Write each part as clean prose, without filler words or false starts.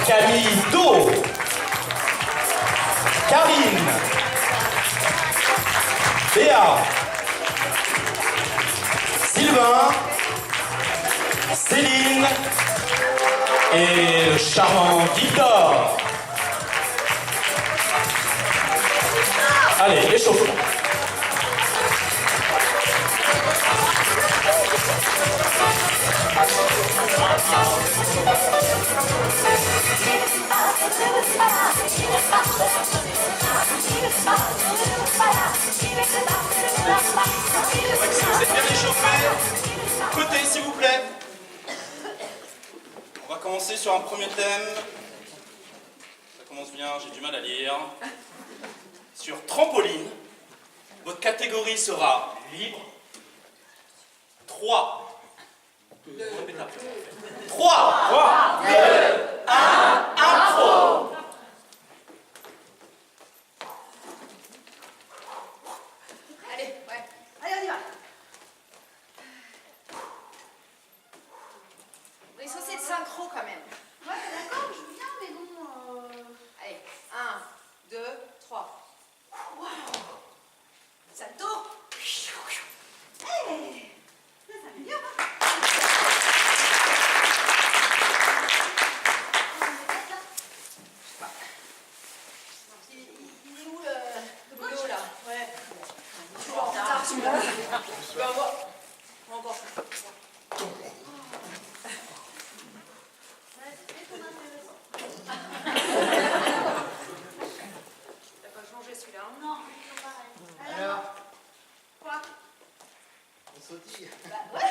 Camille Do, Karine, Béa, Sylvain, Céline et le charmant Victor. Allez, échauffement. Si vous êtes bien échauffés, côté s'il vous plaît. On va commencer sur un premier thème. Ça commence bien, j'ai du mal à lire. Sur trampoline, votre catégorie sera libre. 3. 3, 2, 1, intro. Allez, ouais. Allez, on y va. On est censé être synchro quand même. Ouais, d'accord, je veux bien, mais bon... Allez, 1, 2, 3. Waouh. Salto. Hey, ça s'améliore, hein. Il est où le boulot là? Ouais. Toujours en retard, celui-là. Tu vas voir. Encore. T'as pas changé celui-là, hein? Non, c'est pareil. Alors, Quoi? on sautille. Bah ouais.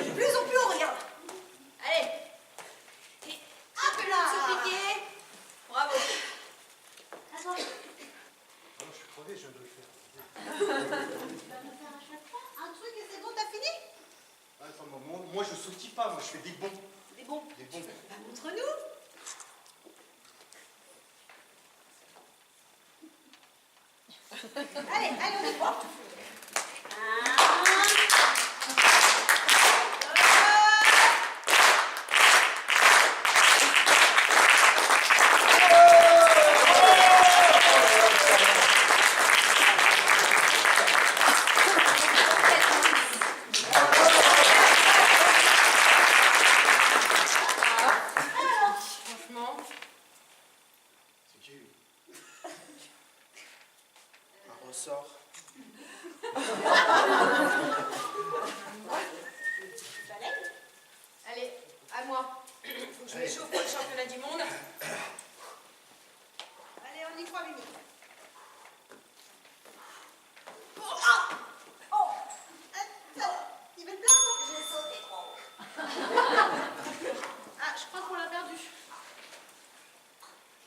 De plus en plus, on regarde. Allez. Et hop là. Se plier. Bravo. Attends, Non, je suis crevé, je viens de le faire. tu vas me faire à chaque fois un truc et c'est bon, t'as fini? Attends, moi je sautille pas, moi je fais des bons. C'est bon. Des bons. Bah, montre-nous. Allez, on y va. Franchement. C'est qui lui? Un ressort. Allez, à moi. Faut que je m'échauffe pour le championnat du monde. Allez, on y croit, Mimi. Il met le blanc, non? J'ai sauté trop. Ah, je crois qu'on l'a perdu.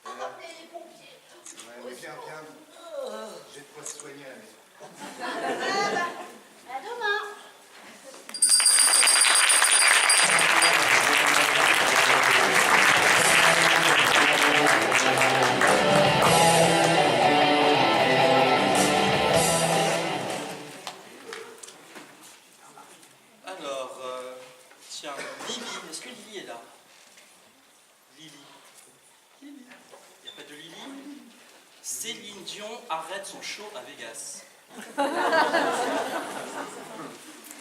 On va appeler les pompiers. Ouais, mais viens. J'ai de quoi se soigner à la maison. Ah bah, à demain. Alors, tiens, Lily, est-ce que Lily est là? Lily. Il n'y a pas de Lily? Céline Dion arrête son show à Vegas. Non,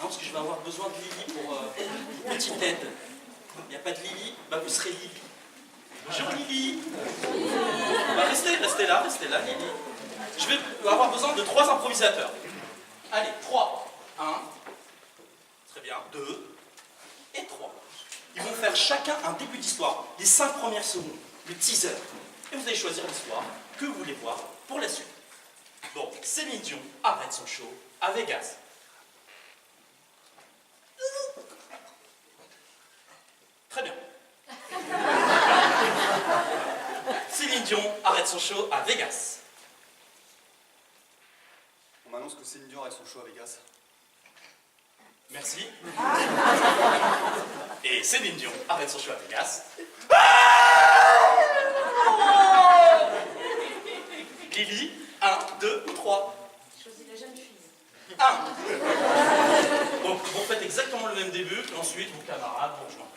parce que je vais avoir besoin de Lily pour une petite aide. Il n'y a pas de Lily? Bah, vous serez Lily. Bonjour Lily. Bah, restez là, Lily. Je vais avoir besoin de 3 improvisateurs. Allez, 3. 1. Très bien. 2 et 3. Ils vont faire chacun un début d'histoire, les 5 premières secondes, le teaser. Et vous allez choisir l'histoire que vous voulez voir pour la suite. Donc, Céline Dion arrête son show à Vegas. Très bien. Céline Dion arrête son show à Vegas. On m'annonce que Céline Dion arrête son show à Vegas. Merci. Et Céline Dion arrête son show à Vegas. Lily, 1, 2, 3. Choisis la jeune fille. 1. Donc, vous faites exactement le même début, puis ensuite, vos camarades vont rejoindre.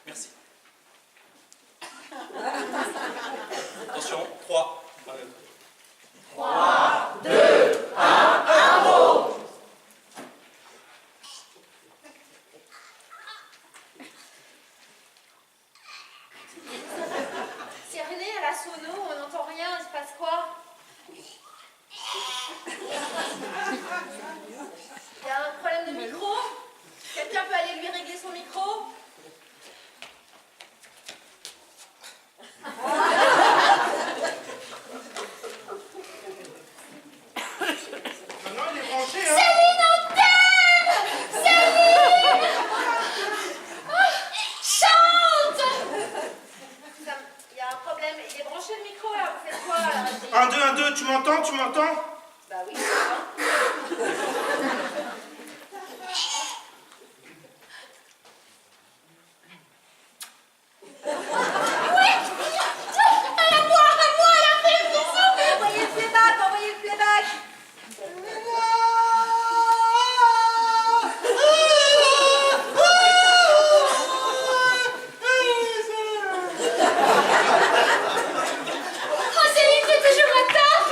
Merci. 1, 2, 1, 2, tu m'entends? Tu m'entends? Bah oui, c'est ça. Envoyez le playback, envoyez le playback. Oh, Céline, t'es toujours au top!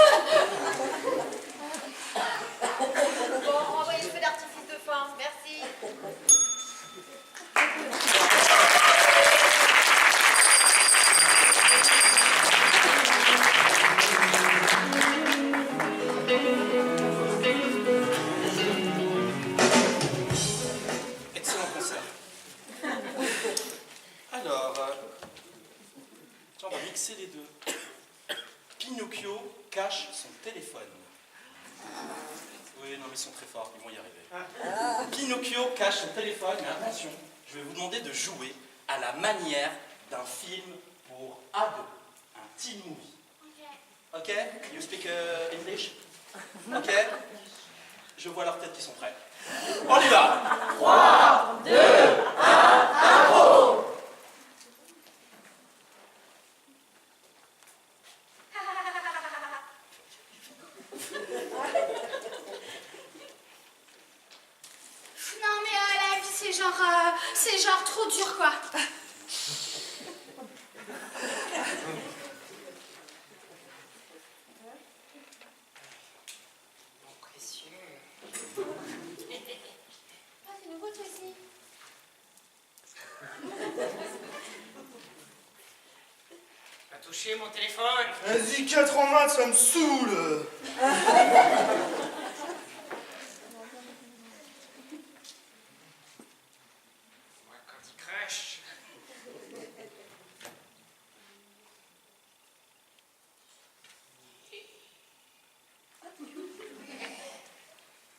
Bon, envoyez le feu d'artifice de fin, merci. Excellent concert. Alors, tiens, on va mixer les deux. Pinocchio cache son téléphone. Oui, non, mais ils sont très forts, ils vont y arriver. Pinocchio cache son téléphone, mais attention, je vais vous demander de jouer à la manière d'un film pour ados, un teen movie. Ok? You speak English? Ok? Je vois leurs têtes qui sont prêts. On y va! 3, 2, 1, impro! Non mais la vie c'est genre trop dur quoi. Ah, c'est nouveau toi aussi. Pas toucher mon téléphone. Vas-y, 4 en maths, ça me saoule. Moi, quand il crache.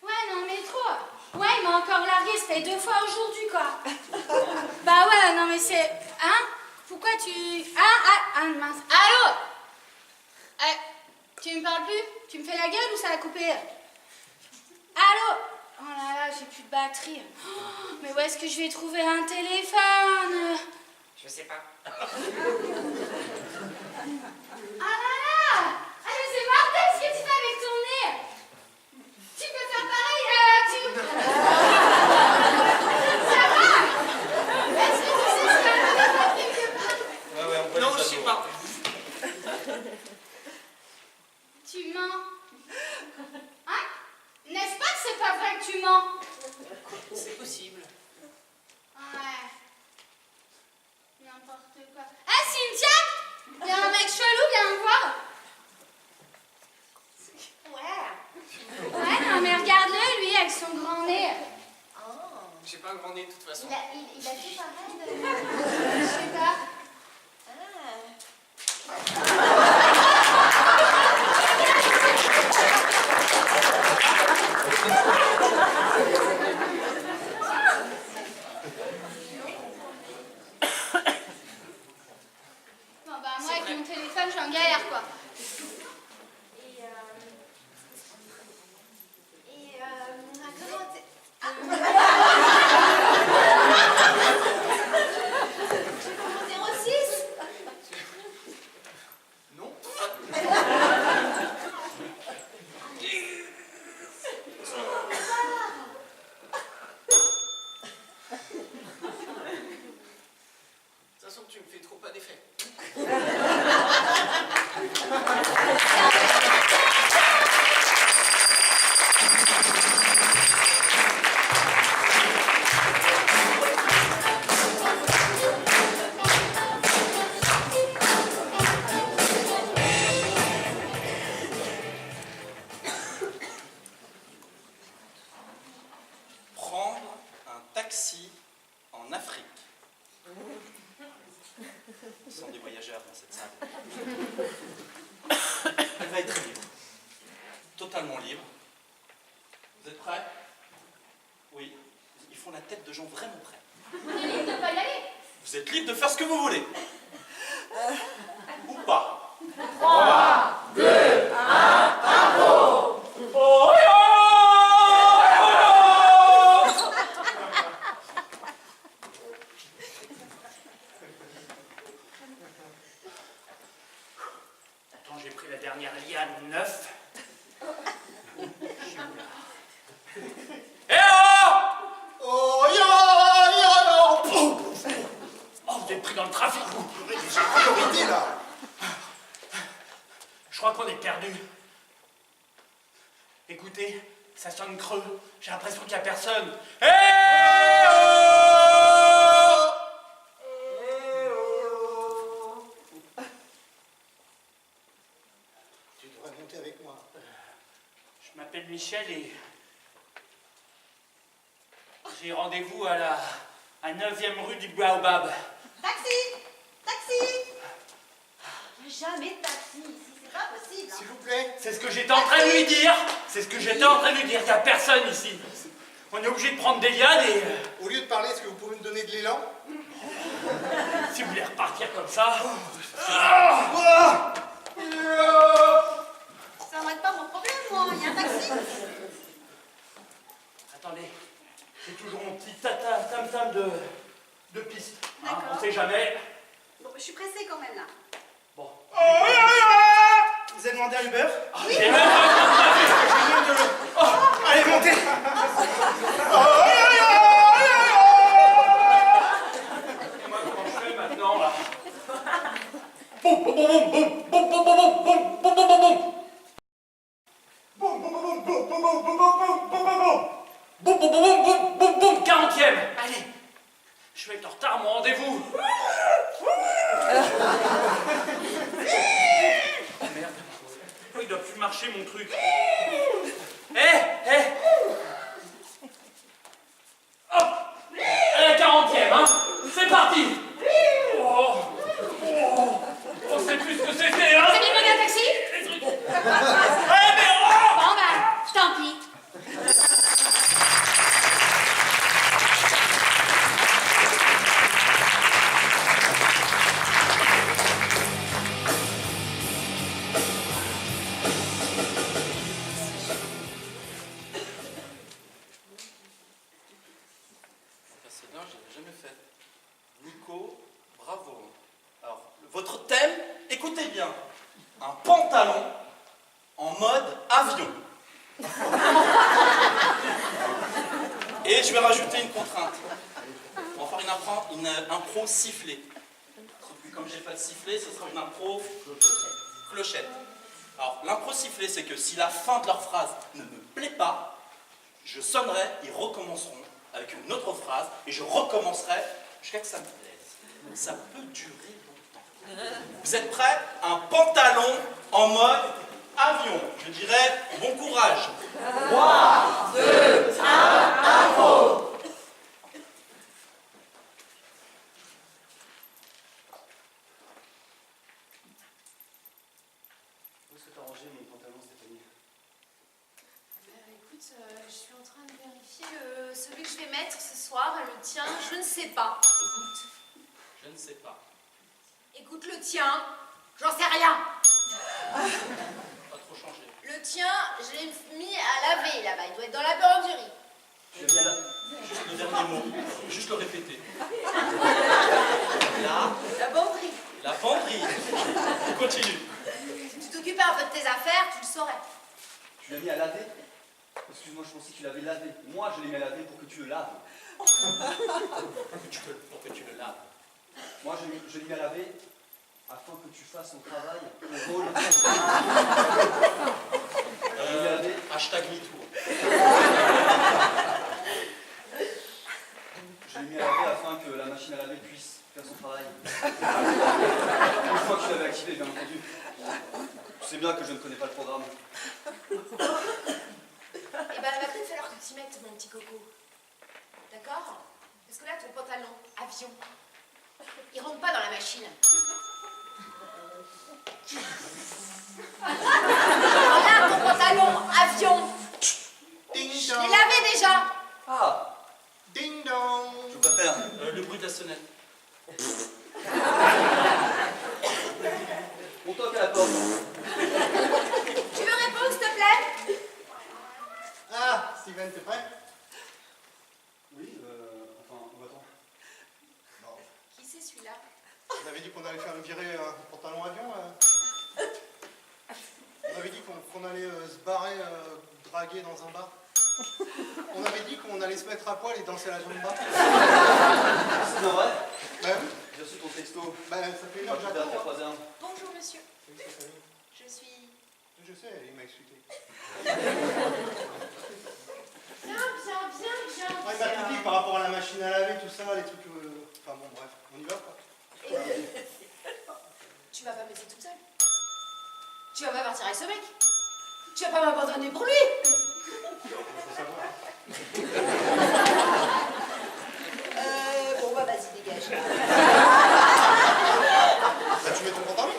Ouais non mais trop. Ouais il m'a encore largué, ça fait 2 fois aujourd'hui quoi. Bah ouais non mais c'est... Hein? Pourquoi tu... Ah mince. Allô? Tu me parles plus? Tu me fais la gueule ou ça a coupé? Allô? Oh là là, j'ai plus de batterie. Oh, mais où est-ce que je vais trouver un téléphone? Je sais pas. Ah là là! Ah mais c'est mortel ce que tu fais avec ton nez! Tu peux faire pareil, Ça va? Est-ce que tu sais ce qu'il y a un téléphone quelque part? Ouais, on voit Non, les je sais ados. pas. Tu mens. Hein? N'est-ce pas que c'est pas vrai que tu mens? C'est possible. Ouais. N'importe quoi. Ah, Cynthia? Y'a un mec chelou, viens me voir. Ouais. Ouais, non, mais regarde-le, lui, avec son grand nez. J'ai pas un grand nez de toute façon. Il a fait pareil de... Je sais pas. Bon, bah, moi, avec mon téléphone, je suis en galère, quoi. Comment t'es... Ah. Mon 06? Non? De toute façon, tu me fais trop pas d'effet. Prendre un taxi en Afrique. Ce sont des voyageurs dans cette salle. Elle va être libre. Totalement libre. Vous êtes prêts? Oui. Ils font la tête de gens vraiment prêts. On est libre de pas y aller. Vous êtes libre de faire ce que vous voulez. Ou pas. 3, Oh, yo, Attends, j'ai pris la dernière liane 9. Eh oh! Oh, yo! Oh, vous êtes pris dans le trafic, vous. J'ai priorité, là. Je crois qu'on est perdu. Écoutez, ça sonne creux. J'ai l'impression qu'il n'y a personne. Eh oh! Tu devrais monter avec moi. Je m'appelle Michel et j'ai rendez-vous à la 9e rue du Baobab. Taxi! Taxi! Il n'y a jamais de taxi ici, c'est pas possible. S'il vous plaît. C'est ce que j'étais en train de lui dire. C'est ce que j'étais en train de lui dire. Il n'y a personne ici. On est obligé de prendre des lianes et Au lieu de parler, est-ce que vous pouvez me donner de l'élan? si vous voulez repartir comme ça. Ça n'arrête pas mon problème, moi. Il y a un taxi. Attendez, j'ai toujours mon petit tam-tam de piste. Hein, D'accord. on sait jamais. Bon, je suis pressée quand même, là. Bon. Oh, vous avez demandé un Uber? J'ai même pas Oh, allez, montez. Et moi, comment je fais maintenant, là? Boum, boum, boum, boum, boum, boum, boum, boum, boum, boum, boum, boum, boum. Boum, boum, boum, boum, boum, boum, boum, boum, boum, boum, boum, boum. Boum, boum, boum, boum, boum, boum, 40e. Allez, je vais être en retard à mon rendez-vous. Oh merde. Oh, il doit plus marcher, mon truc. Hop. À la 40e, hein. C'est parti. Oh, on sait plus ce que c'était, hein. C'est bien demandé un taxi? Les trucs. Mais oh. Bon, bah, tant pis. Celle-là, je l'avais jamais faite. Nico, bravo. Alors, votre thème, écoutez bien. Un pantalon en mode avion. Et je vais rajouter une contrainte. On va faire une impro sifflée. Sauf que comme j'ai pas de sifflet, ce sera une impro clochette. Alors, l'impro sifflée, c'est que si la fin de leur phrase ne me plaît pas, je sonnerai, ils recommenceront avec une autre phrase, et je recommencerai jusqu'à ce que ça me plaise. Ça peut durer longtemps. Vous êtes prêts? Un pantalon en mode avion. Je dirais bon courage. 3, 2, 1, impro. Où est-ce que t'as rangé mon pantalon, Stéphanie? Écoute, je suis en train de vérifier celui que je vais mettre ce soir, le tien, je ne sais pas. Écoute. Je ne sais pas. Écoute, le tien, j'en sais rien. Pas trop changé. Le tien, je l'ai mis à laver là-bas, il doit être dans la buanderie. Je viens là. Juste le dernier mot. Juste le répéter. Là, La banderie. la penderie. On continue. Si tu t'occupais un peu de tes affaires, tu le saurais. Tu l'as mis à laver? Excuse-moi, je pensais que tu l'avais lavé. Moi, je l'ai mis à laver pour que tu le laves. Pour que tu le laves. Moi, je l'ai mis à laver afin que tu fasses ton travail, ton rôle. Je l'ai mis à laver. Hashtag MeToo. Je l'ai mis à laver afin que la machine à laver puisse faire son travail. Une fois que tu l'avais activé, bien entendu. Tu sais bien que je ne connais pas le programme. Eh ben, il va peut-être falloir que tu t'y mettes, mon petit coco. D'accord? Parce que là, ton pantalon, avion, il rentre pas dans la machine. Regarde ton pantalon, avion. Ding Je dong. l'ai lavé déjà. Ah! Ding dong. Je préfère. Le bruit de la sonnette. On toque à la porte. avait dit qu'on allait faire virer un pantalon avion. On avait dit qu'on allait se barrer, draguer dans un bar. On avait dit qu'on allait se mettre à poil et danser la jamba. C'est bien vrai? Ben oui. J'ai reçu ton texto. Ben, ça fait une Moi, heure que je vais à j'attends. 4 Bonjour, monsieur. Oui, c'est ça. Je suis... Je sais, il m'a expliqué. Bien. Ouais, il m'a tout dit par rapport à la machine à laver, tout ça, les trucs... Enfin bon, bref, on y va quoi. Tu vas pas me laisser toute seule. Tu vas pas partir avec ce mec. Tu vas pas m'abandonner pour lui. Faut savoir. Bon, bah vas-y, dégage. Là, tu mets ton pantalon?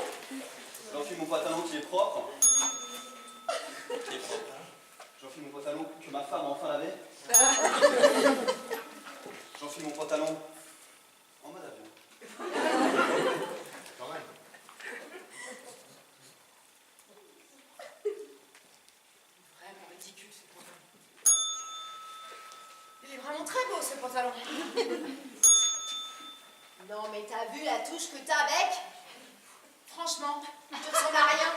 J'enfile mon pantalon qui est propre. J'enfile mon pantalon que ma femme a enfin lavé. J'enfile mon pantalon en mode avion. Quand même. Vraiment ridicule, ce pantalon. Il est vraiment très beau, ce pantalon. Non, mais t'as vu la touche que t'as avec? Franchement, il te ressemble à rien.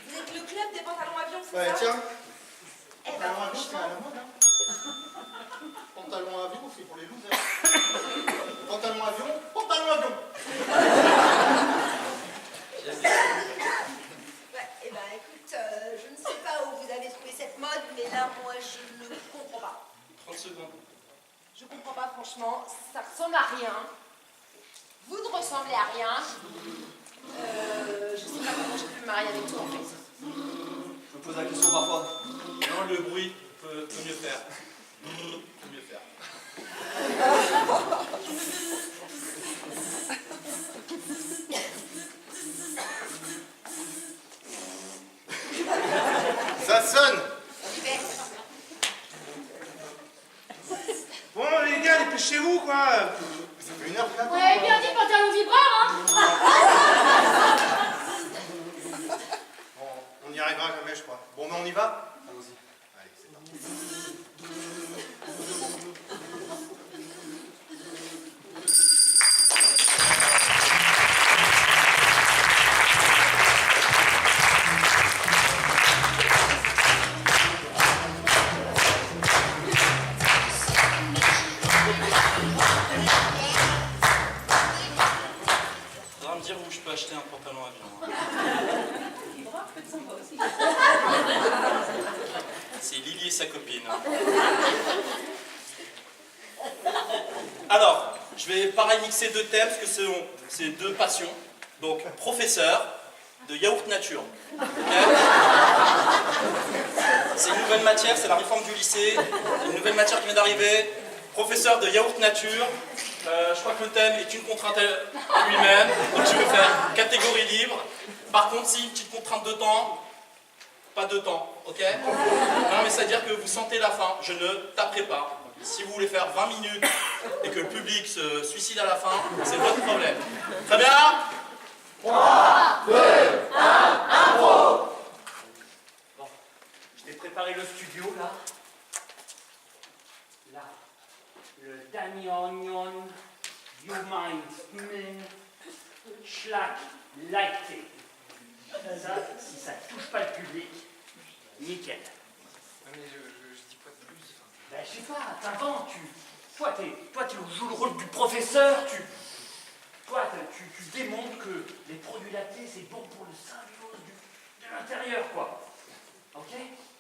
Vous êtes le club des pantalons avions, c'est Ouais, ça? tiens. Eh ben, Pantalon avion, c'est à la franchement... mode, hein. Pantalon avion, c'est pour les losers. Pantalon avion, pantalon avion. Ouais, eh ben, écoute, je ne sais pas où vous avez trouvé cette mode, mais là, moi, je ne comprends pas. 30 secondes. Je comprends pas, franchement. Ça ressemble à rien. Vous ne ressemblez à rien. Je sais pas comment j'ai pu me marier avec toi, en fait. Je me pose la question parfois. Non, le bruit peut mieux faire. Peut mieux faire. Ça sonne. Bon, les gars, dépêchez-vous, quoi. Ça fait une heure que j'attends. Ouais, bien dit, pantalon vibreur, hein. Bon, on n'y arrivera jamais, je crois. Bon, mais on y va? Allons-y. Allez, c'est parti. Faudra me dire où je peux acheter un pantalon avion. Hein. C'est Lily et sa copine. Hein. Alors, je vais pareil mixer deux thèmes, parce que c'est deux passions. Donc, professeur de yaourt nature. Okay. C'est une nouvelle matière, c'est la réforme du lycée. Une nouvelle matière qui vient d'arriver. Professeur de yaourt nature. Je crois que le thème est une contrainte à lui-même. Donc, je vais faire catégorie libre. Par contre, si une petite contrainte de temps, pas de temps, ok? Non, mais c'est-à-dire que vous sentez la faim, je ne taperai pas. Si vous voulez faire 20 minutes et que le public se suicide à la fin, c'est votre problème. Très bien? 3, 2, 1, impro. Bon, je t'ai préparé le studio, là. Là, le Daniel You Mind Schlag Lighté. Ça, si ça touche pas le public, nickel. Mais je dis quoi de plus? Ben, je sais pas, t'inventes, toi, tu joues le rôle du professeur, tu démontres que les produits lactés, c'est bon pour le symbiose de l'intérieur, quoi. Ok?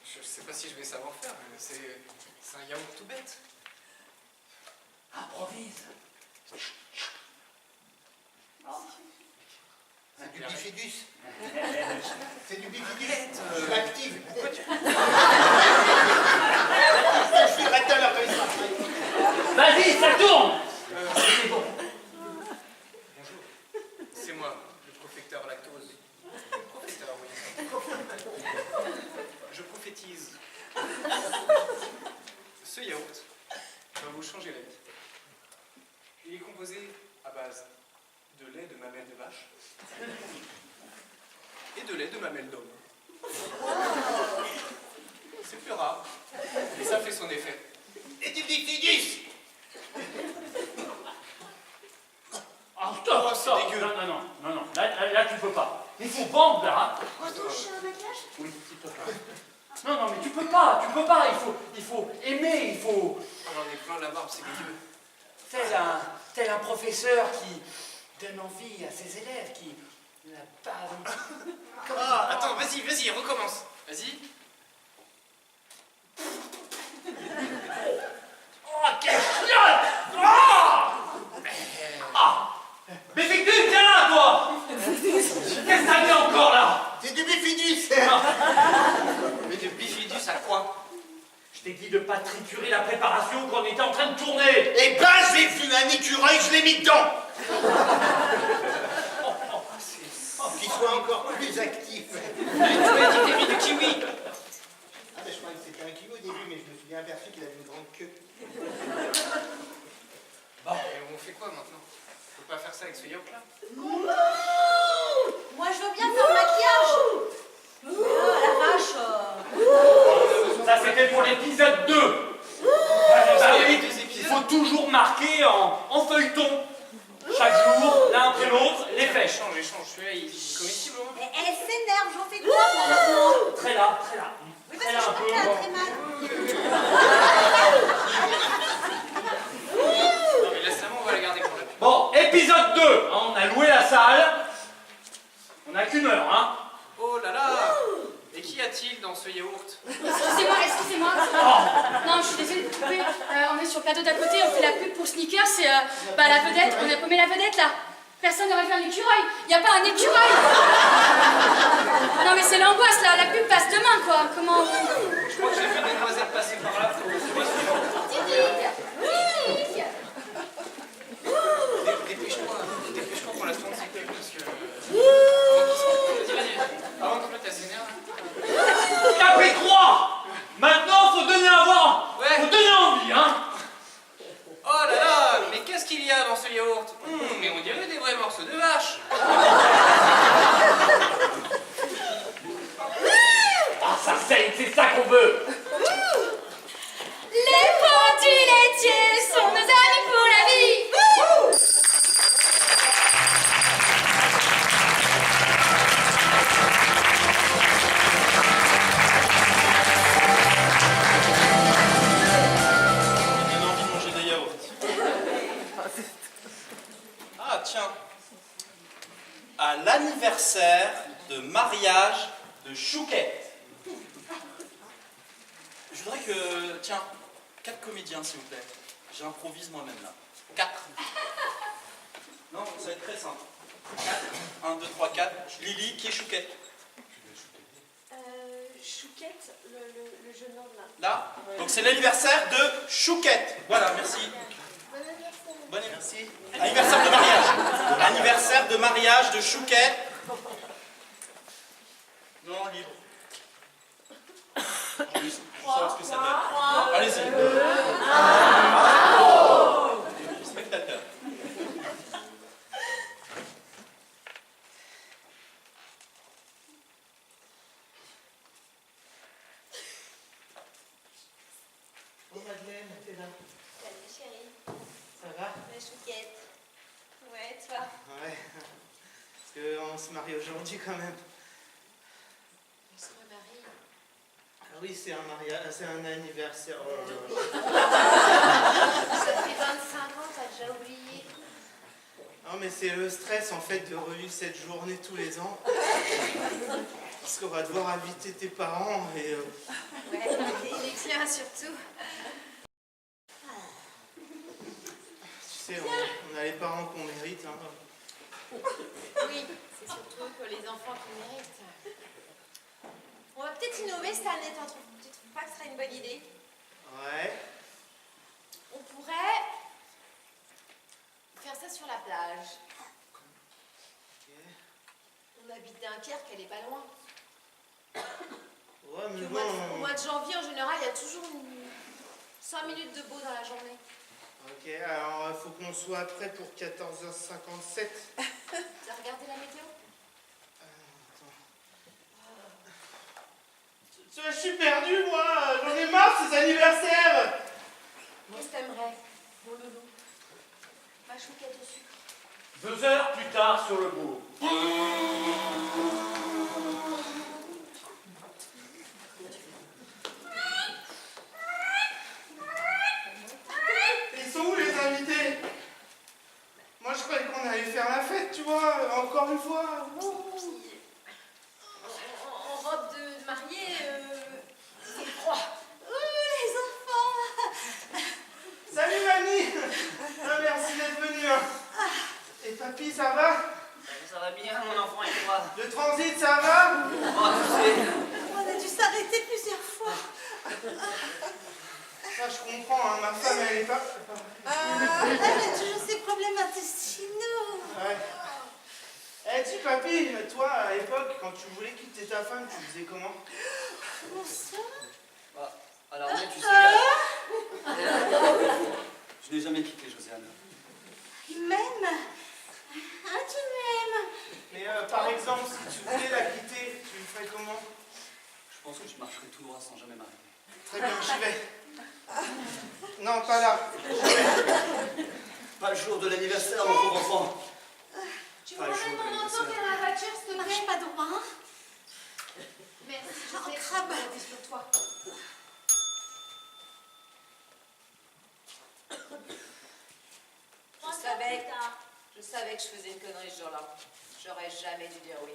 Je sais pas si je vais savoir faire, mais c'est un yaourt tout bête. Improvise. C'est du bifidus. C'est du bifidus. Je l'active. Je suis tout à l'heure comme ça. Vas-y, ça tourne. C'est bon. Bonjour. C'est moi, le professeur lactose. Professeur, oui. Je prophétise. Ce yaourt va vous changer la vie. Il est composé à base de lait de mamelle de vache et de lait de mamelle d'homme. C'est plus rare, mais ça fait son effet. Et du bifidus. stop. dégueu. Non. Là, tu peux pas. Il faut vendre, là. Retouche maquillage? Oui, s'il te plaît. Non, mais tu peux pas. Il faut aimer, il faut... J'en ai plein la barbe, c'est dégueu. Tel un professeur qui donne envie à ses élèves, qui n'a pas... Ah, attends, vas-y, recommence. Vas-y. Oh, quel chiotte! Mais c'est que tu viens là, toi! Qu'est-ce que ça fait encore, là? C'est du bifidus. Mais de bifidus à quoi? Je t'ai dit de pas triturer la préparation quand on était en train de tourner! Eh ben, j'ai vu un écureuil, je l'ai mis dedans. Qu'il soit encore plus actif. Tu m'as dit que t'as mis du kiwi. Ah ben, je croyais que c'était un kiwi au début, mais je me suis bien aperçu qu'il avait une grande queue. Bon, et on fait quoi maintenant? Faut pas faire ça avec ce yaourt là? Moi, je veux bien faire le maquillage. Oh, la vache. Ça, c'était pour l'épisode 2! Ah oui, il faut toujours marquer en feuilleton. Chaque jour, l'un après l'autre, les fèches. Échange, celui-là il est comestible au moins. Mais elle s'énerve, j'en fais quoi, moi, maintenant? Très là. Oui, Très parce là que je un crois peu. qu'elle a Bon. très mal. Non mais laisse la main, on va la garder pour la pub. Bon, épisode 2. On a loué la salle. On n'a qu'une heure, hein. Oh là là. Et qu'y a-t-il dans ce yaourt? Excusez-moi. Non, je suis désolée de vous couper. On est sur le plateau d'à côté, on fait la pub pour Sneakers, c'est la vedette, on a paumé la vedette là. Personne n'aurait vu un écureuil. Il n'y a pas un écureuil. Non mais c'est l'angoisse là, la pub passe demain quoi. Comment... Je crois que j'ai vu des noisettes passer par là. Dépêche-toi pour la seconde cycle parce que... Vas-y. Avant que l'autre s'énerve. Capé 3. Maintenant, faut donner à voir. Ouais. Faut donner envie, hein. Oh là là, mais qu'est-ce qu'il y a dans ce yaourt? Mais on dirait des vrais morceaux de vache. Ah, ça saigne, c'est ça qu'on veut. Les produits laitiers sont nos amis pour la vie. J'ai bien envie de manger des yaourts. Ah tiens, à l'anniversaire de mariage de Chouquette. Je voudrais que, tiens, 4 comédiens s'il vous plaît. J'improvise moi-même là. 4. Non, ça va être très simple. 4. 1, 2, 3, 4. Lily, qui est Chouquette? Chouquette, le jeune homme là. Là. Donc c'est l'anniversaire de Chouquette. Voilà, merci. Bon anniversaire. Bon anniversaire. Anniversaire de mariage. Anniversaire de mariage de Chouquette. Non, libre. Juste pour savoir ce que ça donne. Allez-y. Spectateur. Oh Madeleine, t'es là. Salut chérie. Ça va? La chouquette. Ouais, toi. Ouais. Parce qu'on se marie aujourd'hui quand même. On se remarie. Ah oui, c'est un mariage, c'est un anniversaire. Oh. Ça fait 25 ans, t'as déjà oublié. Non mais c'est le stress en fait de revivre cette journée tous les ans. Parce qu'on va devoir inviter tes parents et... Ouais, et les tiens surtout. Tu sais, on a les parents qu'on mérite. Hein. Oui, c'est surtout eux que les enfants qui méritent. On va peut-être innover cette année, tu trouves pas que ce serait une bonne idée? Ouais. On pourrait faire ça sur la plage. Ok. On habite Dunkerque, elle est pas loin. Ouais, mais Puis au bon... mois de janvier, en général, il y a toujours 5 minutes de beau dans la journée. Ok, alors il faut qu'on soit prêt pour 14h57. T'as regardé la météo? Je suis perdu, moi. J'en ai marre ces anniversaires. Qu'est-ce que t'aimerais, mon loulou? Ma chouquette au sucre. 2 heures plus tard sur le bourg. Ils sont où les invités? Moi je croyais qu'on allait faire la fête, tu vois, encore une fois. En robe de mariée, c'est froid. Les enfants! Salut mamie. Ah, merci d'être venue. Hein. Et papy, ça va? Ça va bien, mon enfant, et toi? Le transit, ça va? Oh, tu sais. On a dû s'arrêter plusieurs fois. Ça, je comprends, hein, ma femme, elle est pas... Elle a toujours ses problèmes intestinaux. Ouais. Eh, dis, papy, toi, à l'époque, quand tu voulais quitter ta femme, tu faisais comment? Comment ça? Ah, alors, mais tu sais, je n'ai jamais quitté Josiane. Il m'aime. Ah, tu m'aimes. Mais par exemple, si tu voulais la quitter, tu ferais comment? Je pense que je marcherai tout droit sans jamais m'arrêter. Très bien, j'y vais. Non, pas là. Pas le jour de l'anniversaire, mon pauvre enfant. Tu me ramènes mon manteau dans la voiture, s'il te Marche plaît? pas droit, hein? Merci, je Oh, sais, crabe. c'est sur toi. Je savais que je faisais une connerie ce jour-là. J'aurais jamais dû dire oui.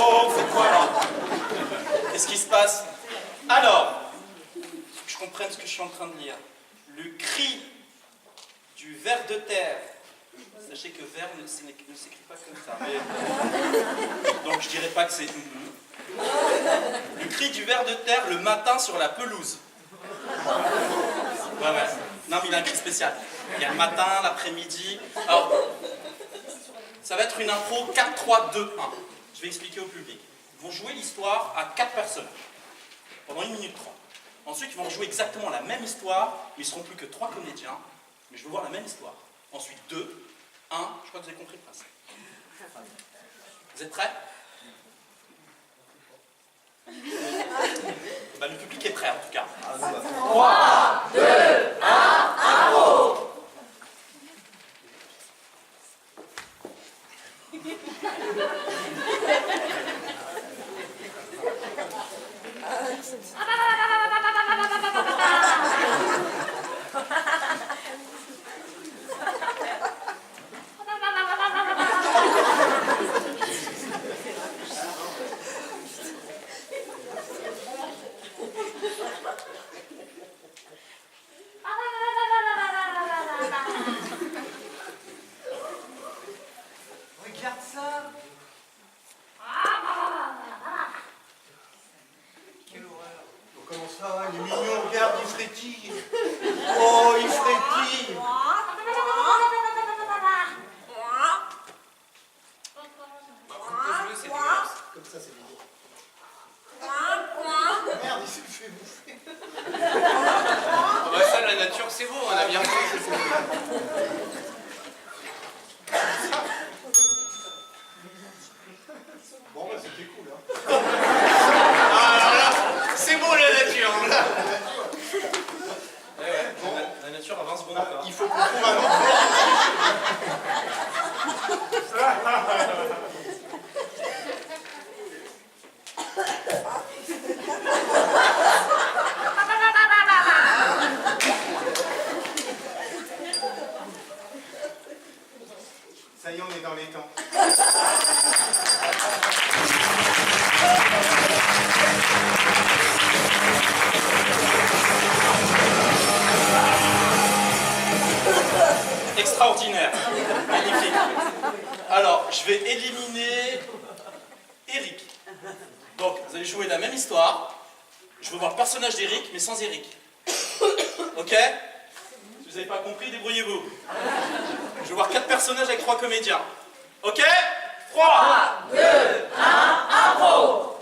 Oh, c'est quoi là? Qu'est-ce qui se passe? Alors, faut que je comprenne ce que je suis en train de lire. Le cri du ver de terre. Sachez que ver ne s'écrit pas comme ça. Mais... Donc je dirais pas que c'est... Le cri du ver de terre le matin sur la pelouse. Ouais, ouais. Non, mais il a un cri spécial. Il y a le matin, l'après-midi. Alors, ça va être une impro 4, 3, 2, 1. Je vais expliquer au public. Ils vont jouer l'histoire à 4 personnages pendant 1 minute 30. Ensuite, ils vont jouer exactement la même histoire, mais ils ne seront plus que 3 comédiens. Mais je veux voir la même histoire. Ensuite, 2, 1. Je crois que vous avez compris le principe. Vous êtes prêts? Bah, le public est prêt en tout cas. 3, 2, 1, impro. Regarde ça. Quelle horreur. Oh, comment ça? Il est mignon, regarde, il frétille. Oh, il frétille. Propose-le, c'est dégueulasse. Comme ça, c'est mignon. Merde, il s'est fait bouffer. Ah bah ça, la nature, c'est beau, on a bien fait. Bon, bah, c'était cool, hein. Ah, alors là, c'est beau la nature. Hein, là. Ouais, ouais, la nature a 20 secondes encore. Il faut qu'on trouve un autre. Ça y est, on est dans les temps. Extraordinaire. Magnifique. Alors, je vais éliminer Eric. Donc, vous allez jouer la même histoire. Je veux voir le personnage d'Eric, mais sans Eric. Ok? Si vous n'avez pas compris, débrouillez-vous. Je veux voir 4 personnages avec 3 comédiens. Ok? 3, 2, 1, impro!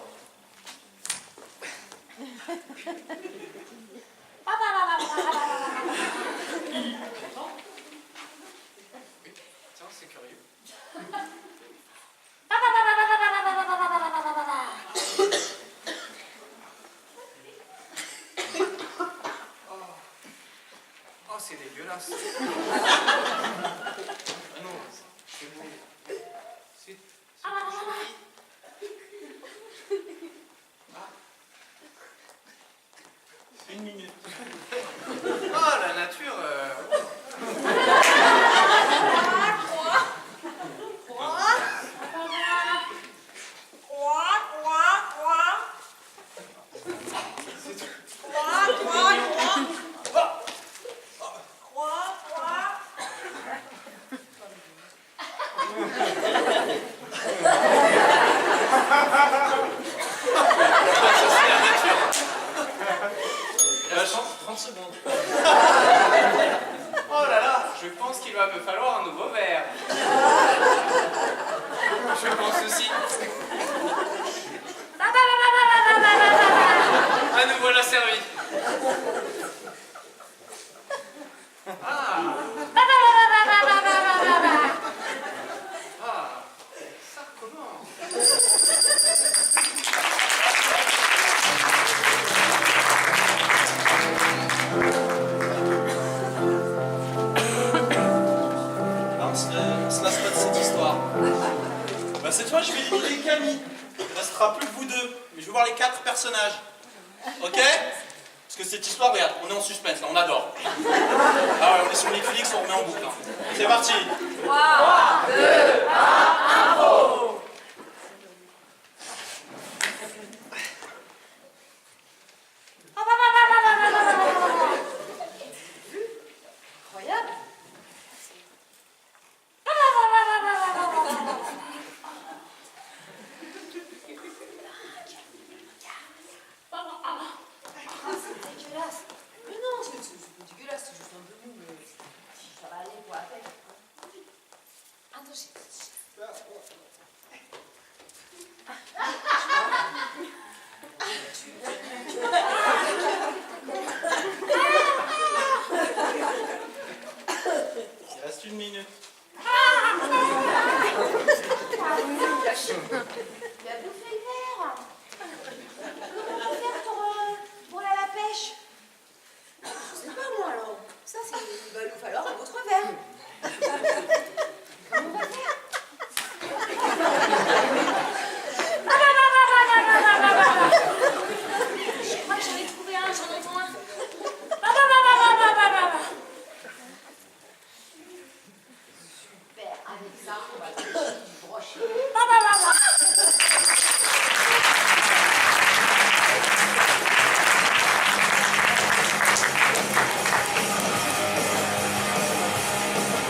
Tiens, c'est curieux. Oh, c'est dégueulasse. Ah non, c'est beau. C'est joli. Ah. 1 minute. Oh, la nature. La chance, 30 secondes. Oh là là, je pense qu'il va me falloir un nouveau verre. Je pense aussi. Ah, nous voilà servis. Ah. Ah, ça recommence. Ah, on se lasse pas de cette histoire. Bah, cette fois, je vais éliminer Camille. Il restera plus que vous deux. Mais je veux voir les 4 personnages. Ok? Parce que cette histoire, regarde, on est en suspense, là, on adore. Ah ouais, on est sur Netflix, on remet en boucle. Hein. C'est parti. 3, 2, 1, impro! Incroyable! C'est dégueulasse! Mais non, c'est pas dégueulasse, c'est juste un peu mou, mais ça va aller pour la tête. Attends, Il reste 1 minute. Il a bouffé le verre. Comment on va faire pour aller à la pêche? Je sais pas moi alors. Ça c'est. Il va nous falloir un autre verre. Comment on va faire? Je crois que j'en ai trouvé un, j'en entends un. Super, avec ça, on va pêcher du brochet.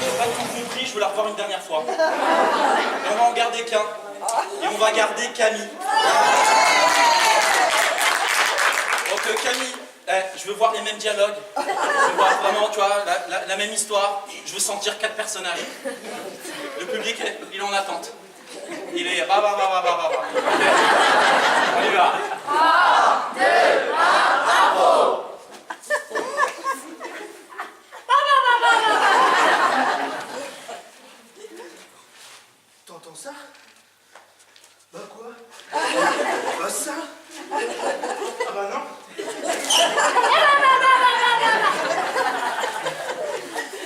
J'ai pas tout compris, je veux la revoir une dernière fois. Et on va en garder qu'un. Et on va garder Camille. Donc Camille, je veux voir les mêmes dialogues. Je veux voir vraiment, tu vois, la même histoire. Je veux sentir 4 personnages. Le public, il est en attente. Il est... Bah. On y va. 3, 2, 1, impro! T'entends ça? Bah quoi? Bah ça? Ah bah non.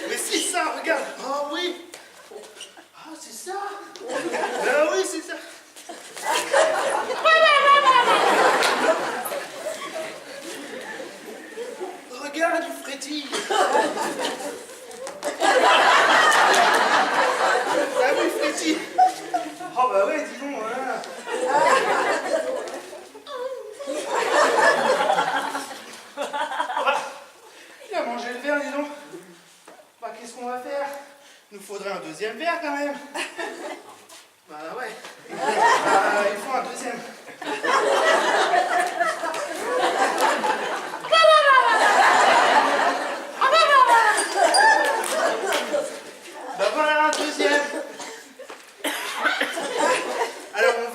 Mais si ça, regarde. Ah oui. Ah c'est ça. Ah oui c'est ça. Regarde, il frétille. Ah oui, frétille. Oh bah ouais, dis donc, hein. Il a mangé le verre, dis donc. Bah qu'est-ce qu'on va faire? Il nous faudrait un deuxième verre quand même. Bah ouais. Il faut un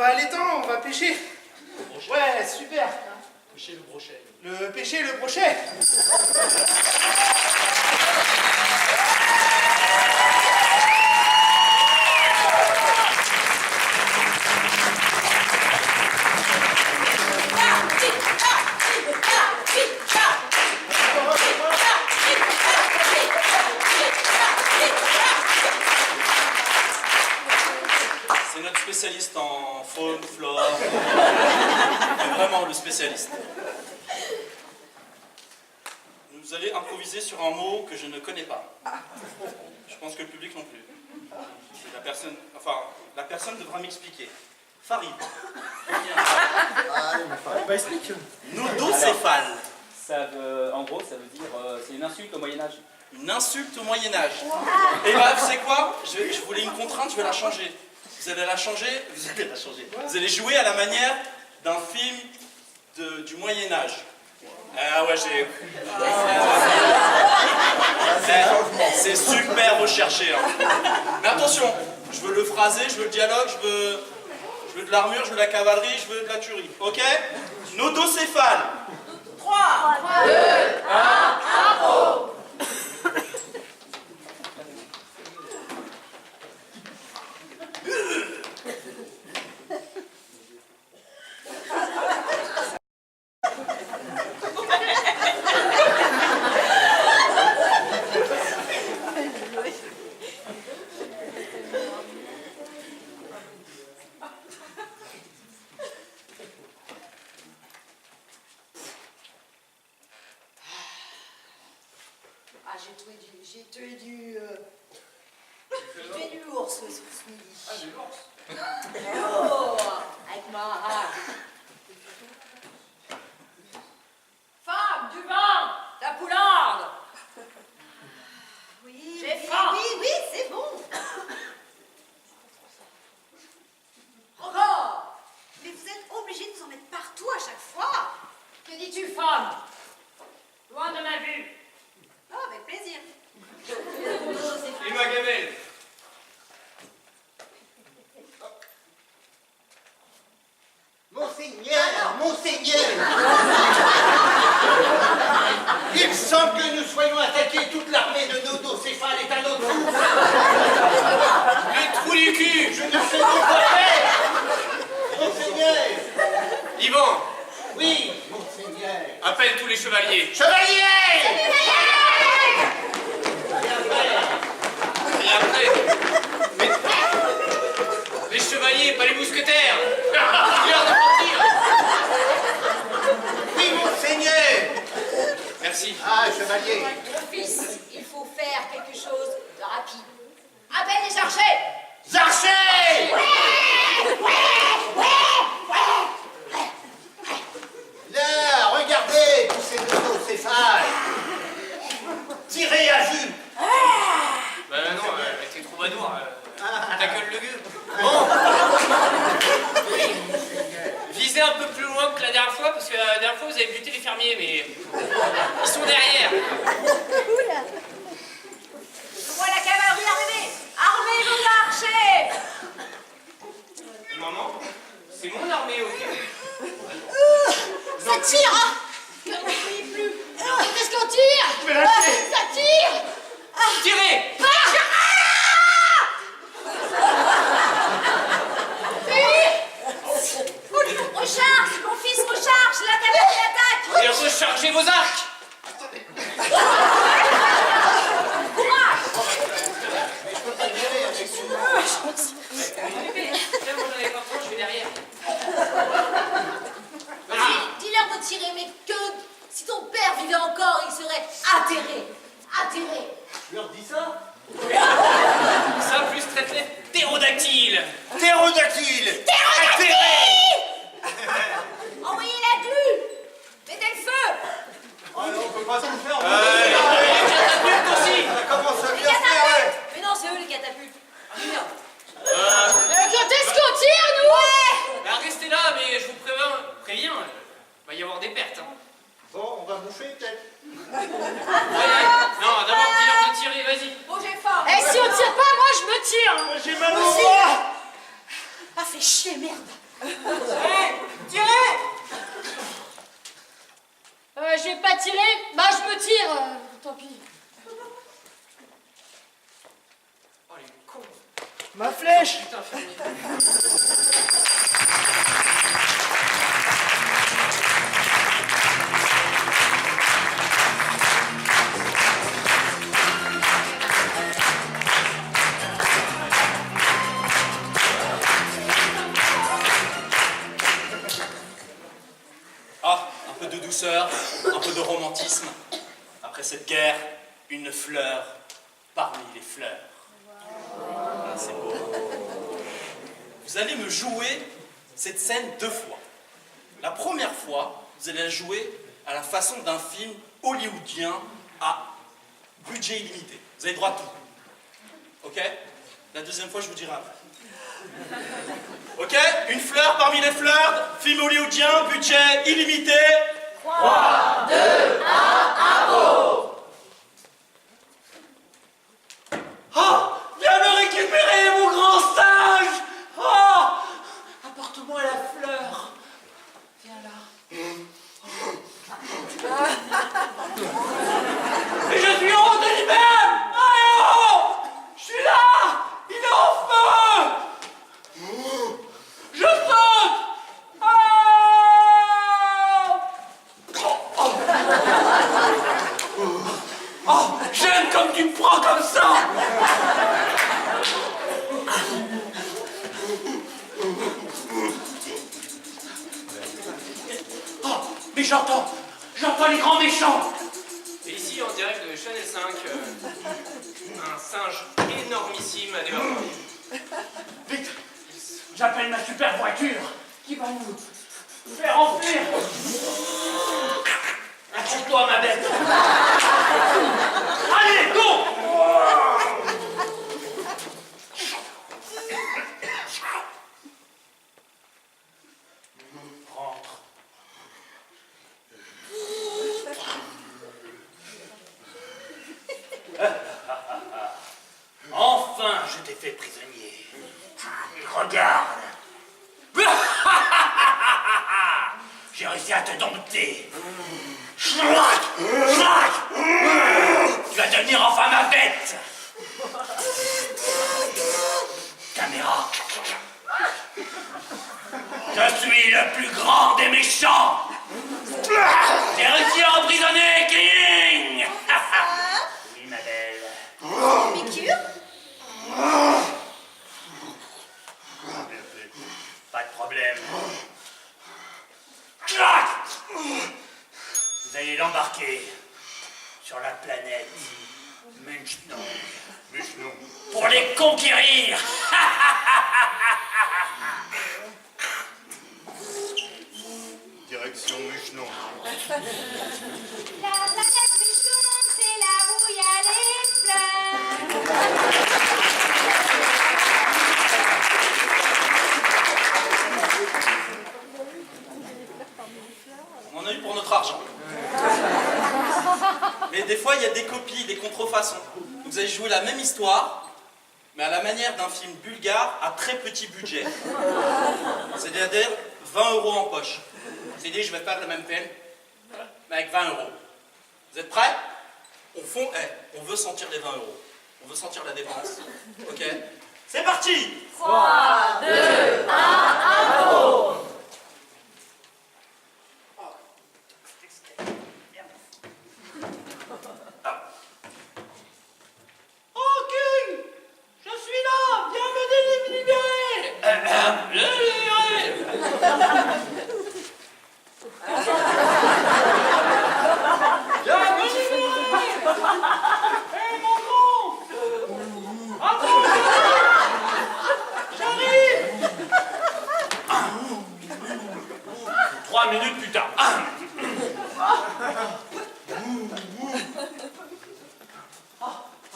aller temps, on va pêcher. Ouais, super. Pêcher le brochet. Le pêcher, le brochet. C'est notre spécialiste en faune, flore. Vraiment le spécialiste. Vous allez improviser sur un mot que je ne connais pas. Je pense que le public non plus. La personne devra m'expliquer. Farid. Bah explique. Nodocéphale. En gros, ça veut dire. C'est une insulte au Moyen-Âge. Une insulte au Moyen-Âge. Et bah, vous savez quoi? Je voulais une contrainte, je vais la changer. Vous allez la changer. Vous allez jouer à la manière d'un film du Moyen-Âge. Ah ouais, c'est super recherché. Hein. Mais attention, je veux le phrasé, je veux le dialogue, je veux de l'armure, je veux de la cavalerie, je veux de la tuerie. Ok? Nodocéphale. 3, 2, 1, impro. J'ai tué du ours ce midi. Ah, j'ai l'ours. Oh, avec ma hache. Femme, du vin, la poularde. Oui, J'ai oui, faim. oui, c'est bon. Encore. Mais vous êtes obligés de vous en mettre partout à chaque fois. Que dis-tu, femme? Loin de ma vue. Oh, avec plaisir. Et ma gamelle. Monseigneur. Il semble que nous soyons attaqués. Toute l'armée de Nodocéphale est à notre tour. Les trous du cul. Je ne sais pas quoi faire. Monseigneur. Yvan, Oui, monseigneur. appelle tous les chevaliers. Chevalier. Et après, les chevaliers, pas les mousquetaires. L'heure de partir. Oui, monseigneur. Merci. Ah, chevalier. Mon fils, il faut faire quelque chose de rapide. Appelle les archers. Archers. Là, regardez tous ces Nodocéphales. Tirez à vue. Bah non, avec tes troubadours, ta gueule le gueux. Bon. Visez un peu plus loin que la dernière fois, parce que la dernière fois vous avez buté les fermiers, mais ils sont derrière. Je vois la cavalerie arriver. Armez vos archers. Maman, c'est mon armée, ok? Ça tire, hein. Qu'est-ce qu'on tire? Je vais lâcher. Ça tire. Tirez! Recharge, mon fils, recharge. La cavalerie attaque. Et rechargez vos arcs! Courage. Tiens, moi j'en ai pas trop, je vais derrière. Dis-leur de tirer, mais que si ton père vivait encore, il serait atterré. Atterré. Je leur dis ça. Ça, plus traite-les ptérodactyles. Ptérodactyle. Envoyez la glu. Mettez le feu. Oh, on peut pas tout faire. Les catapultes aussi. Ça commence à Les bien faire. catapultes. Mais non, c'est eux les catapultes. Merde. Quand est-ce qu'on tire, nous? Bah, restez là, mais je vous préviens, il va y avoir des pertes. Hein. Bon, on va bouffer peut-être. Ouais. Non, d'abord, dis-leur de tirer, vas-y. Bon, j'ai faim. Eh, si on tire pas, moi je me tire. J'ai mal au bras. Ah, fait chier, merde. Tirez! Je vais pas tirer, bah je me tire. Tant pis. Oh, les cons. Ma flèche! Putain, fermier. Ah, un peu de douceur, un peu de romantisme. Après cette guerre, une fleur parmi les fleurs. Ah, c'est beau. Vous allez me jouer cette scène 2 fois. La première fois, vous allez la jouer à la façon d'un film hollywoodien à budget illimité. Vous avez droit à tout. Ok? La deuxième fois, je vous dirai après. Ok? Une fleur parmi les fleurs, film hollywoodien, budget illimité. 3, 2, 1, bravo! Oh! Viens me récupérer, mon grand singe! Oh! Apporte-moi la fleur. Viens là. Mais je suis en haut de l'immeuble! Oh! Je suis là! Il est en feu! Je saute! Oh! J'aime comme tu me prends comme ça! Oh! Mais j'entends les grands méchants! Et ici, en direct de Channel 5, un singe énormissime à débarquer. Vite! J'appelle ma super voiture qui va nous faire enfuir! Accroche-toi, ma bête! Allez, go! Rentre. Enfin, je t'ai fait prisonnier. Regarde. J'ai réussi à te dompter. Schlock, schlock. Tu vas devenir enfin ma bête. Caméra. Je suis le plus grand des méchants. J'ai réussi à emprisonner King. Oui, ma belle. Piqûre? Pas de problème. Clac! Vous allez l'embarquer sur la planète Munchnon. Pour les conquérir. Direction Muchenon. La planète Muchenon, c'est là où il y a les On en a eu pour notre argent. Mais des fois, il y a des copies, des contrefaçons. Donc vous allez jouer la même histoire, mais à la manière d'un film bulgare à très petit budget. C'est-à-dire 20 € en poche. C'est dit, je vais faire la même peine, mais avec 20 €. Vous êtes prêts? On veut sentir les 20 €. On veut sentir la dépense. Ok? C'est parti! 3, 2, 1, bravo! Oh, King! Je suis là! Viens me libérer! Viens me libérer! Hé, mon grand! Attends! J'arrive! 3 minutes plus tard. Oh,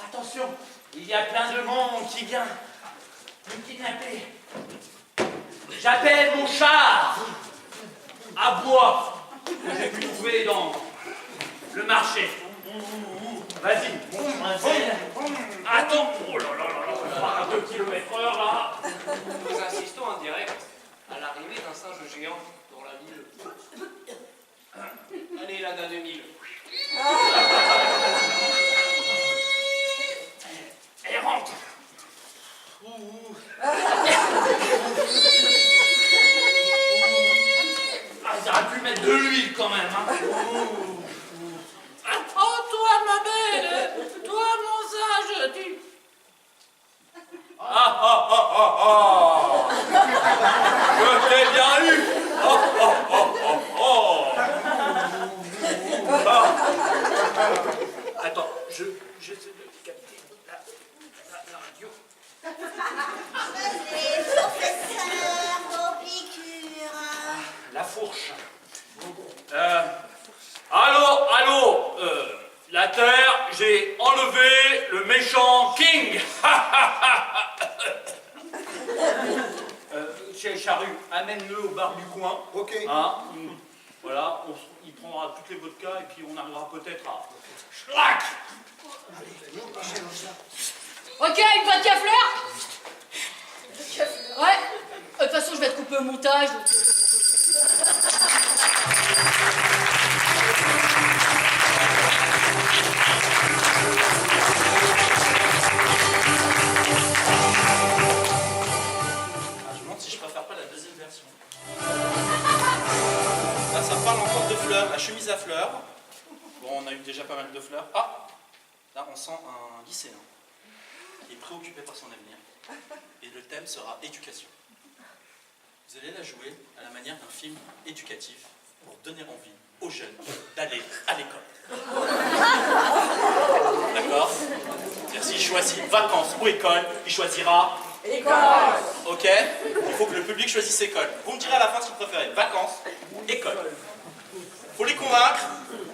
attention, il y a plein de monde qui vient me kidnapper. J'appelle mon char à bois que j'ai pu trouver dans le marché. Vas-y, mademoiselle. Attends. Oh là là là là, à 2 km/h là. Nous insistons en direct à l'arrivée même. Hein. Oh, toi, ma belle, toi, mon sage, tu... Ah, ah, ah, ah, ah. Je t'ai bien eu. Oh, oh, oh, oh, oh. Ah. Attends, j'essaie de capter la radio. Allez, professeur, vos piqûres. La fourche. Allô, la Terre, j'ai enlevé le méchant King. Chez Charrue, amène-le au bar du coin. Ok. Hein, voilà, il prendra toutes les vodkas et puis on arrivera peut-être à... Schlack. Ok, une vodka fleur. Ouais. De toute façon, je vais te couper au montage. Donc... Je me demande si je préfère pas la deuxième version. Là, ça parle encore de fleurs, la chemise à fleurs. Bon, on a eu déjà pas mal de fleurs. Ah, là, on sent un lycéen qui est préoccupé par son avenir. Et le thème sera éducation. Vous allez la jouer à la manière d'un film éducatif pour donner envie aux jeunes d'aller à l'école. D'accord? C'est-à-dire, s'il choisit vacances ou école, il choisira école. Ok? Il faut que le public choisisse école. Vous me direz à la fin ce que vous préférez, vacances ou école. Faut les convaincre.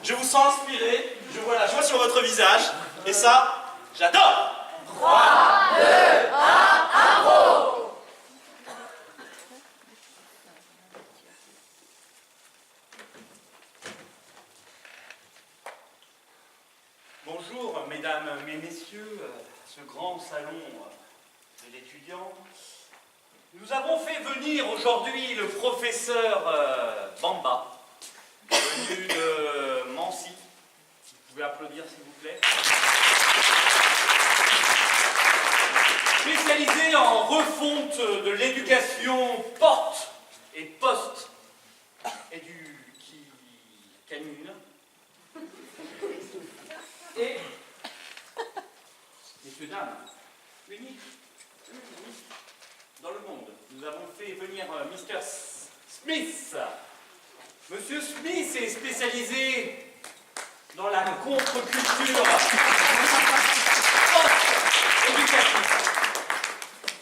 Je vous sens inspiré. Je vois la joie sur votre visage. Et ça, j'adore. 3, 2, 1, impro. Bonjour, mesdames, messieurs, ce grand salon de l'étudiant. Nous avons fait venir aujourd'hui le professeur Bamba, venu de Mancy. Vous pouvez applaudir, s'il vous plaît. Spécialisé en refonte de l'éducation porte et post et du qui canine. Et, messieurs, dames, unique dans le monde, nous avons fait venir Mr. Smith. Monsieur Smith est spécialisé dans la contre-culture post-éducative.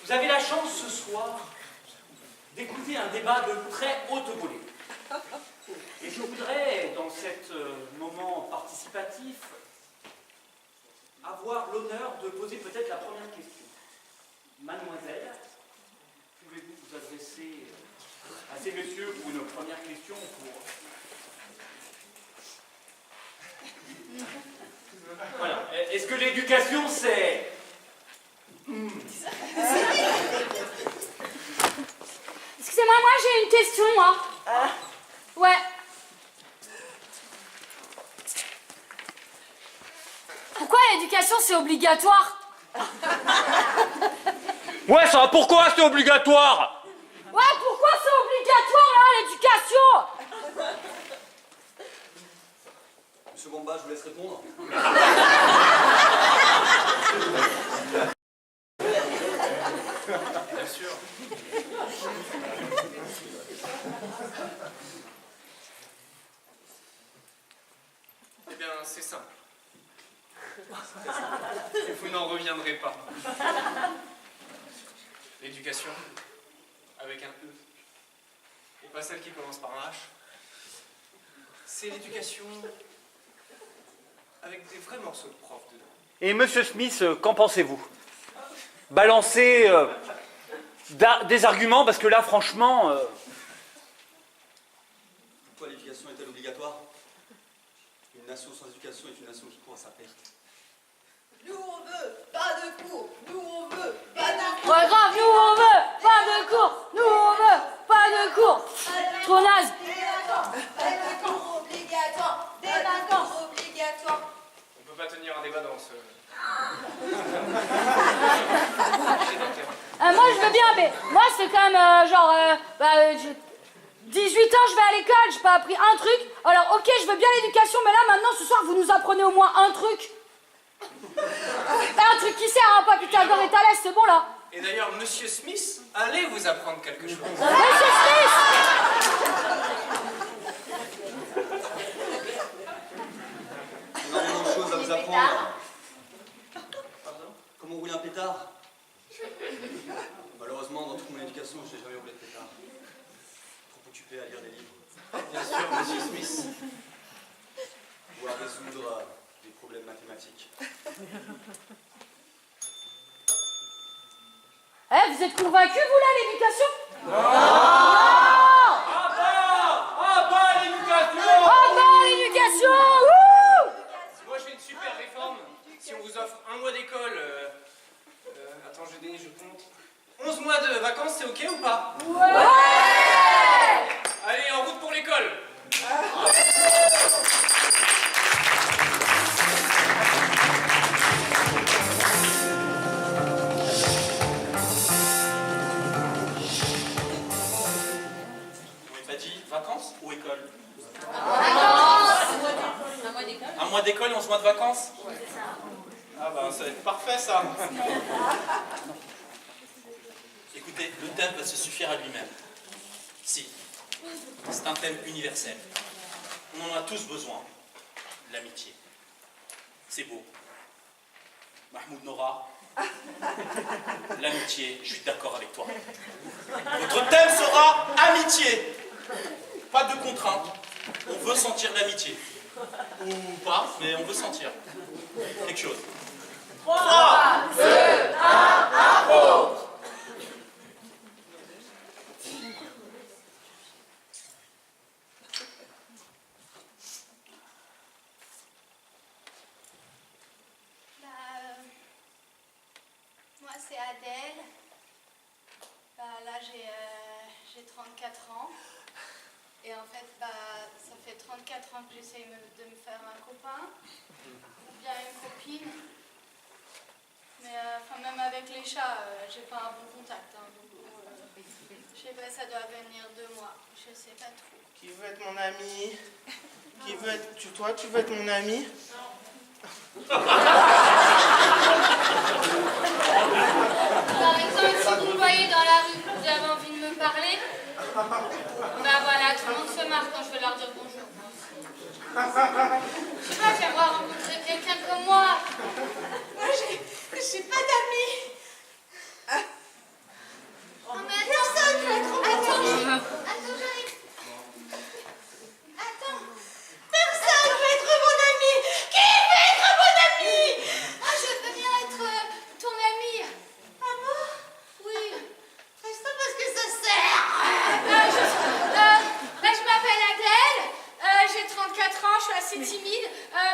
Vous avez la chance ce soir d'écouter un débat de très haute volée. Et je voudrais, dans cet moment participatif, avoir l'honneur de poser peut-être la première question. Mademoiselle, pouvez-vous vous adresser à ces messieurs pour une première question Voilà. Est-ce que l'éducation, c'est... Excusez-moi, moi j'ai une question, moi. Ouais. Pourquoi l'éducation c'est obligatoire? Ouais, ça, pourquoi c'est obligatoire? Ouais, pourquoi c'est obligatoire là, l'éducation? Monsieur Bamba, je vous laisse répondre. Bien sûr. Eh bien, c'est simple. Et vous n'en reviendrez pas. L'éducation, avec un E, et pas celle qui commence par un H, c'est l'éducation avec des vrais morceaux de prof dedans. Et monsieur Smith, qu'en pensez-vous? Balancez des arguments, parce que là, franchement... Pourquoi l'éducation est-elle obligatoire? Une nation sans éducation est une nation qui court à sa perte. Nous on veut pas de cours, nous on veut pas de cours. Ouais, grave, nous on veut pas de cours, nous on veut pas de cours. Trop naze. Pas de cours obligatoires, des vacances obligatoires. On peut pas tenir un débat dans ce... Moi je veux bien, mais moi c'est quand même 18 ans, je vais à l'école, j'ai pas appris un truc. Alors ok, je veux bien l'éducation, mais là maintenant ce soir vous nous apprenez au moins un truc. Un truc qui sert, hein, pas Pythagore et Thalès, c'est bon là. Et d'ailleurs, Monsieur Smith allait vous apprendre quelque chose. Monsieur Smith! On a énormément de choses à vous apprendre. Pardon? Comment rouler un pétard? Malheureusement, dans toute mon éducation, je n'ai jamais roulé de pétard. Trop occupé à lire des livres. Bien sûr, Monsieur Smith. Ou à résoudre des problèmes mathématiques. Eh, vous êtes convaincus, vous, là, l'éducation? Ah bah l'éducation! Ah bah, l'éducation! Wouh! Moi, j'ai une super réforme. Si on vous offre un mois d'école... attends, je compte. 11 mois de vacances, c'est ok ou pas? Ouais! Allez, en route pour l'école. Vacances ou école? Un mois d'école. Un mois d'école et 11 mois de vacances? Ah bah, ça va être parfait, ça. Écoutez, le thème va se suffire à lui-même. Si, c'est un thème universel. On en a tous besoin. L'amitié. C'est beau. Mahmoud Nora, l'amitié, je suis d'accord avec toi. Notre thème sera amitié. Pas de contrainte. On veut sentir l'amitié. Ou pas, mais on veut sentir quelque chose. 3, 2, 1, impro! Moi, c'est Adèle. Là, j'ai 34 ans. Et en fait, ça fait 34 ans que j'essaye de me faire un copain. Ou bien une copine. Mais même avec les chats, j'ai pas un bon contact. Hein, donc, je sais pas, ça doit venir de moi. Je sais pas trop. Qui veut être mon ami? Qui veut être... Toi, tu veux être mon ami? Par exemple, si vous me voyez dans la rue, vous avez envie de me parler, voilà, tout le monde se marre quand je vais leur dire bonjour. Je sais pas, j'aimerais rencontrer quelqu'un comme moi. Moi, j'ai pas d'amis. Oh, mais Personne veut être mon ami. attends, j'arrive. Attends. Personne veut être mon ami. Qui veut être mon ami? Ah, je veux bien être ton amie. Ah bon? Oui. C'est ça parce que ça sert. Je m'appelle Adèle, j'ai 34 ans, je suis assez timide,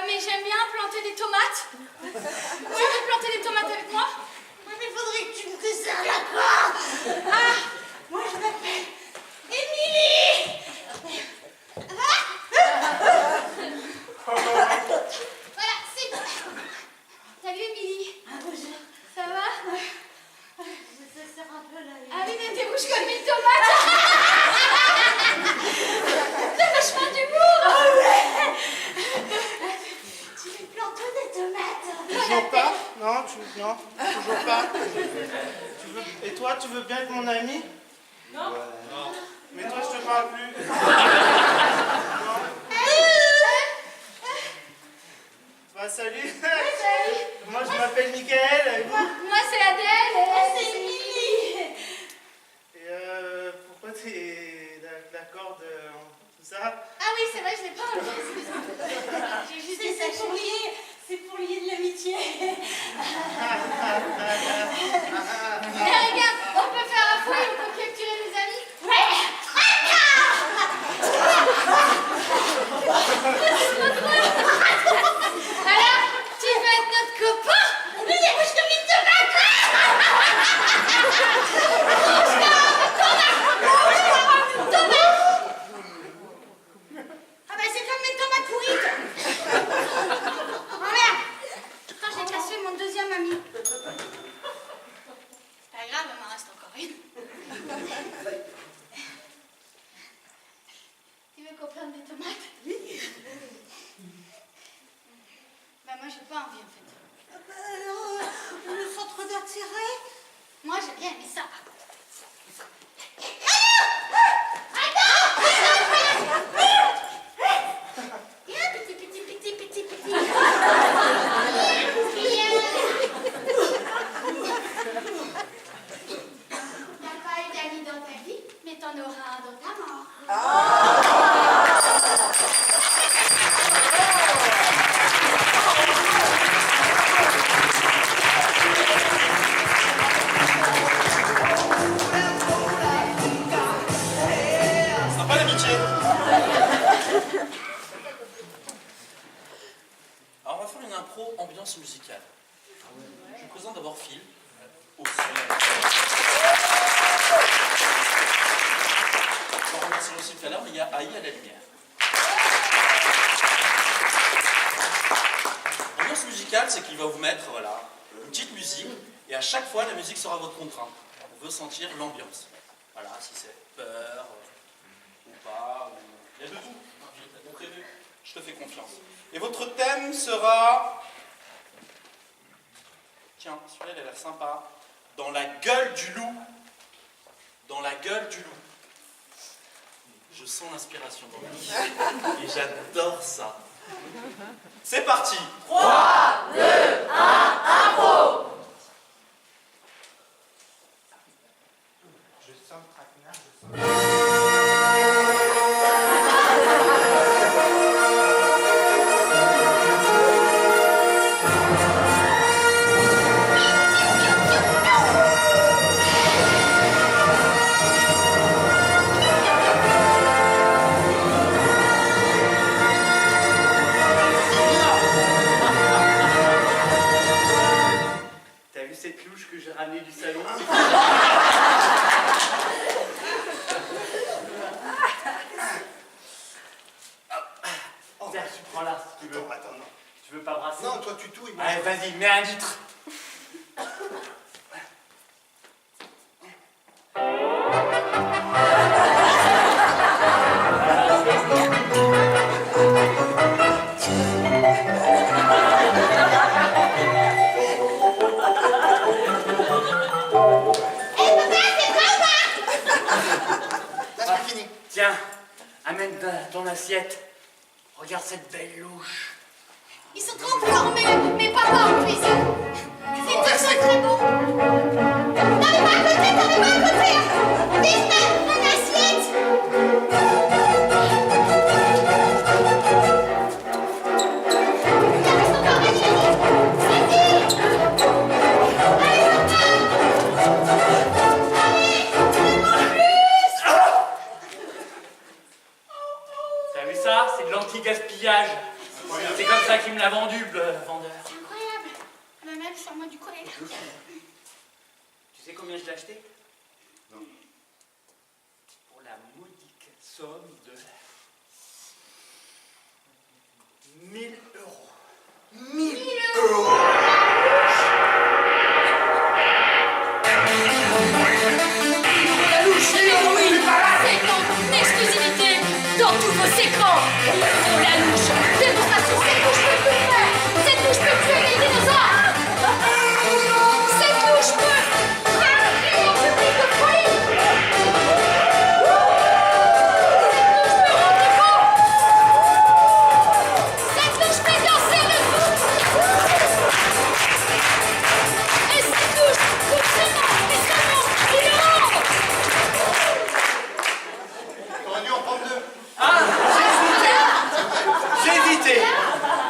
mais j'aime bien planter des tomates. Tu veux planter des tomates avec moi? Oui, mais faudrait que tu me desserres la corde. Ah, moi je m'appelle Émilie. Voilà, c'est bon. Salut Émilie. Ah, bonjour. Ça va? Ça sert un peu là. Ah oui, mais t'es rouge comme une tomate. T'as vachement d'humour. Ah ouais. Tu veux planter des tomates? Toujours pas? Non, non, toujours pas. Et toi, tu veux bien être mon ami? Non. Non. Mais toi, je te parle plus. Non. Bah, salut. Salut. Moi, je m'appelle Mickaël. Et vous? Moi, c'est Adèle. C'est Émilie. Et pourquoi t'es d'accord de tout ça? Ah oui, c'est vrai, je l'ai pas enlevé, excuse-moi. J'ai juste C'est détaché. c'est pour lier de l'amitié. Mais regarde, on peut faire un fouet, on peut capturer des amis. Ouais. Alors, tu veux être notre copain? Mais il y a rouge comme une tomate. Ah bah c'est comme mes tomates pourrites. Oh merde. Putain, j'ai cassé mon deuxième ami. C'est pas grave, il m'en reste encore une. envie, en fait. Alors, le centre d'intérêt? Moi, j'ai bien aimé ça. T'as pas eu d'amis dans ta vie, mais t'en auras un dans ta mort. Sympa l'amitié. Alors on va faire une impro ambiance musicale. Je vous présente d'abord Phil au son. On remercie aussi tout à l'heure, mais il y a Aïe à la lumière. L'ambiance musicale, c'est qu'il va vous mettre voilà, une petite musique, et à chaque fois, la musique sera votre contrainte. On veut sentir l'ambiance. Voilà, si c'est peur, ou pas, ou... il y a de tout. J'ai prévu, je te fais confiance. Et votre thème sera... Tiens, celui-là, il a l'air sympa. Dans la gueule du loup. Dans la gueule du loup. Je sens l'inspiration dans le lit. Et j'adore ça. C'est parti. 3, 2, 1, impro! Je sens le traquenard, je sens... T'as vu cette louche que j'ai ramenée du salon? Tiens, tu prends là si tu veux. Attends, non. Tu veux pas brasser? Non, toi tu touilles. moi, Allez, vas-y, mets un litre. Là, c'est fini. Tiens, amène ton assiette. Regarde cette belle louche. Ils sont trop formés, mais pas en cuisine. C'est tous sont très beaux. Donnez-moi à côté, donnez-moi à côté. Vite, mon assiette. Il reste encore ma chérie. Vas-y. Allez, T'as vu ça? C'est de l'anti-gaspillage. C'est comme ça qu'il me l'a vendu, le vendeur. c'est incroyable. Le même sur moi du collège. Tu sais combien je l'ai acheté? Non. Pour la modique somme de 1000 euros. 1000 euros. La louche, oui, c'est en exclusivité dans tous vos écrans. La louche, démonstration, cette louche peut tout faire. Cette louche peut tuer les dinosaures. Cette louche peut crier en public de folie. Cette louche peut rendre fou. Cette louche fait danser le fou. Et cette louche coûte seulement 1000 euros. T'aurais dû en prendre 2. Ah, j'ai hésité.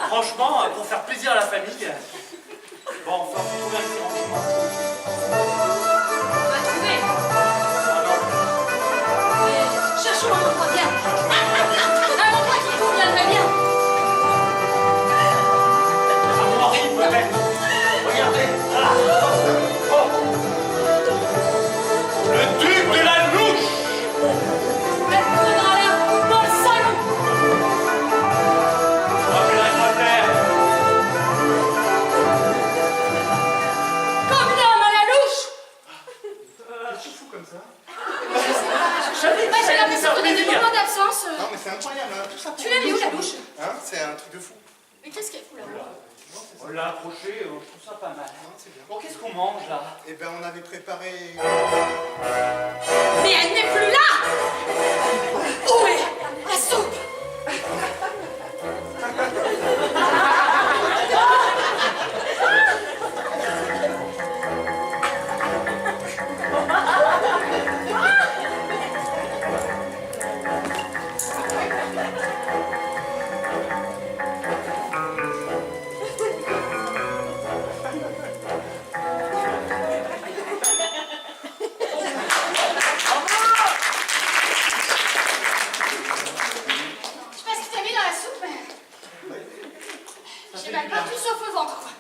Franchement, pour faire plaisir à la famille. Bon, enfin, faut trouver un petit rangement. On va trouver. Cherchons un endroit bien. Un endroit qui conviendrait bien. Henri, peut-être. Regardez. Ah. Oh. Le duc de la louche. Mettre dans l'air dans le salon. Je rappellerai mon père. Comme l'homme à la louche. Qu'est-ce que tu fous comme ça? Moi j'ai l'impression qu'on a des moments d'absence. Non, mais c'est incroyable, hein, tout ça. Tu l'as mis où la louche? Hein, c'est un truc de fou. Mais qu'est-ce qu'elle fout là? c'est ça. On l'a approché, je trouve ça pas mal. Non, c'est bien. Bon, qu'est-ce qu'on mange là? Eh ben, on avait préparé... Mais elle n'est plus là! Où est la soupe? Je sais pas ce que t'as mis dans la soupe, mais... J'ai mal partout sauf au ventre, quoi.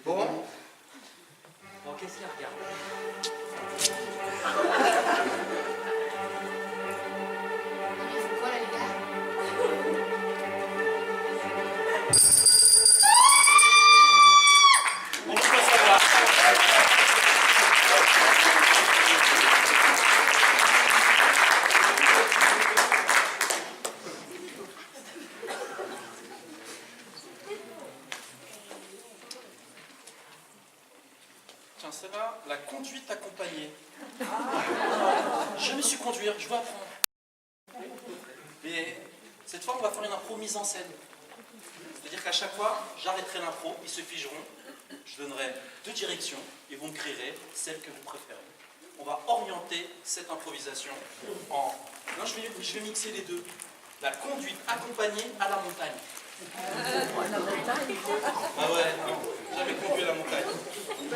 Bon, Bon, qu'est-ce qu'il y a? Regarde. Mais c'est quoi, là, les gars? On peut pas savoir. Tiens, c'est là, la conduite accompagnée. Je me suis conduire, je veux apprendre. Mais cette fois, on va faire une impro mise en scène. C'est-à-dire qu'à chaque fois, j'arrêterai l'impro, ils se figeront, je donnerai 2 directions et vous me créerez celle que vous préférez. On va orienter cette improvisation en... Non, je vais mixer les deux. La conduite accompagnée à la montagne. Ah ouais, non, jamais conduit à la montagne.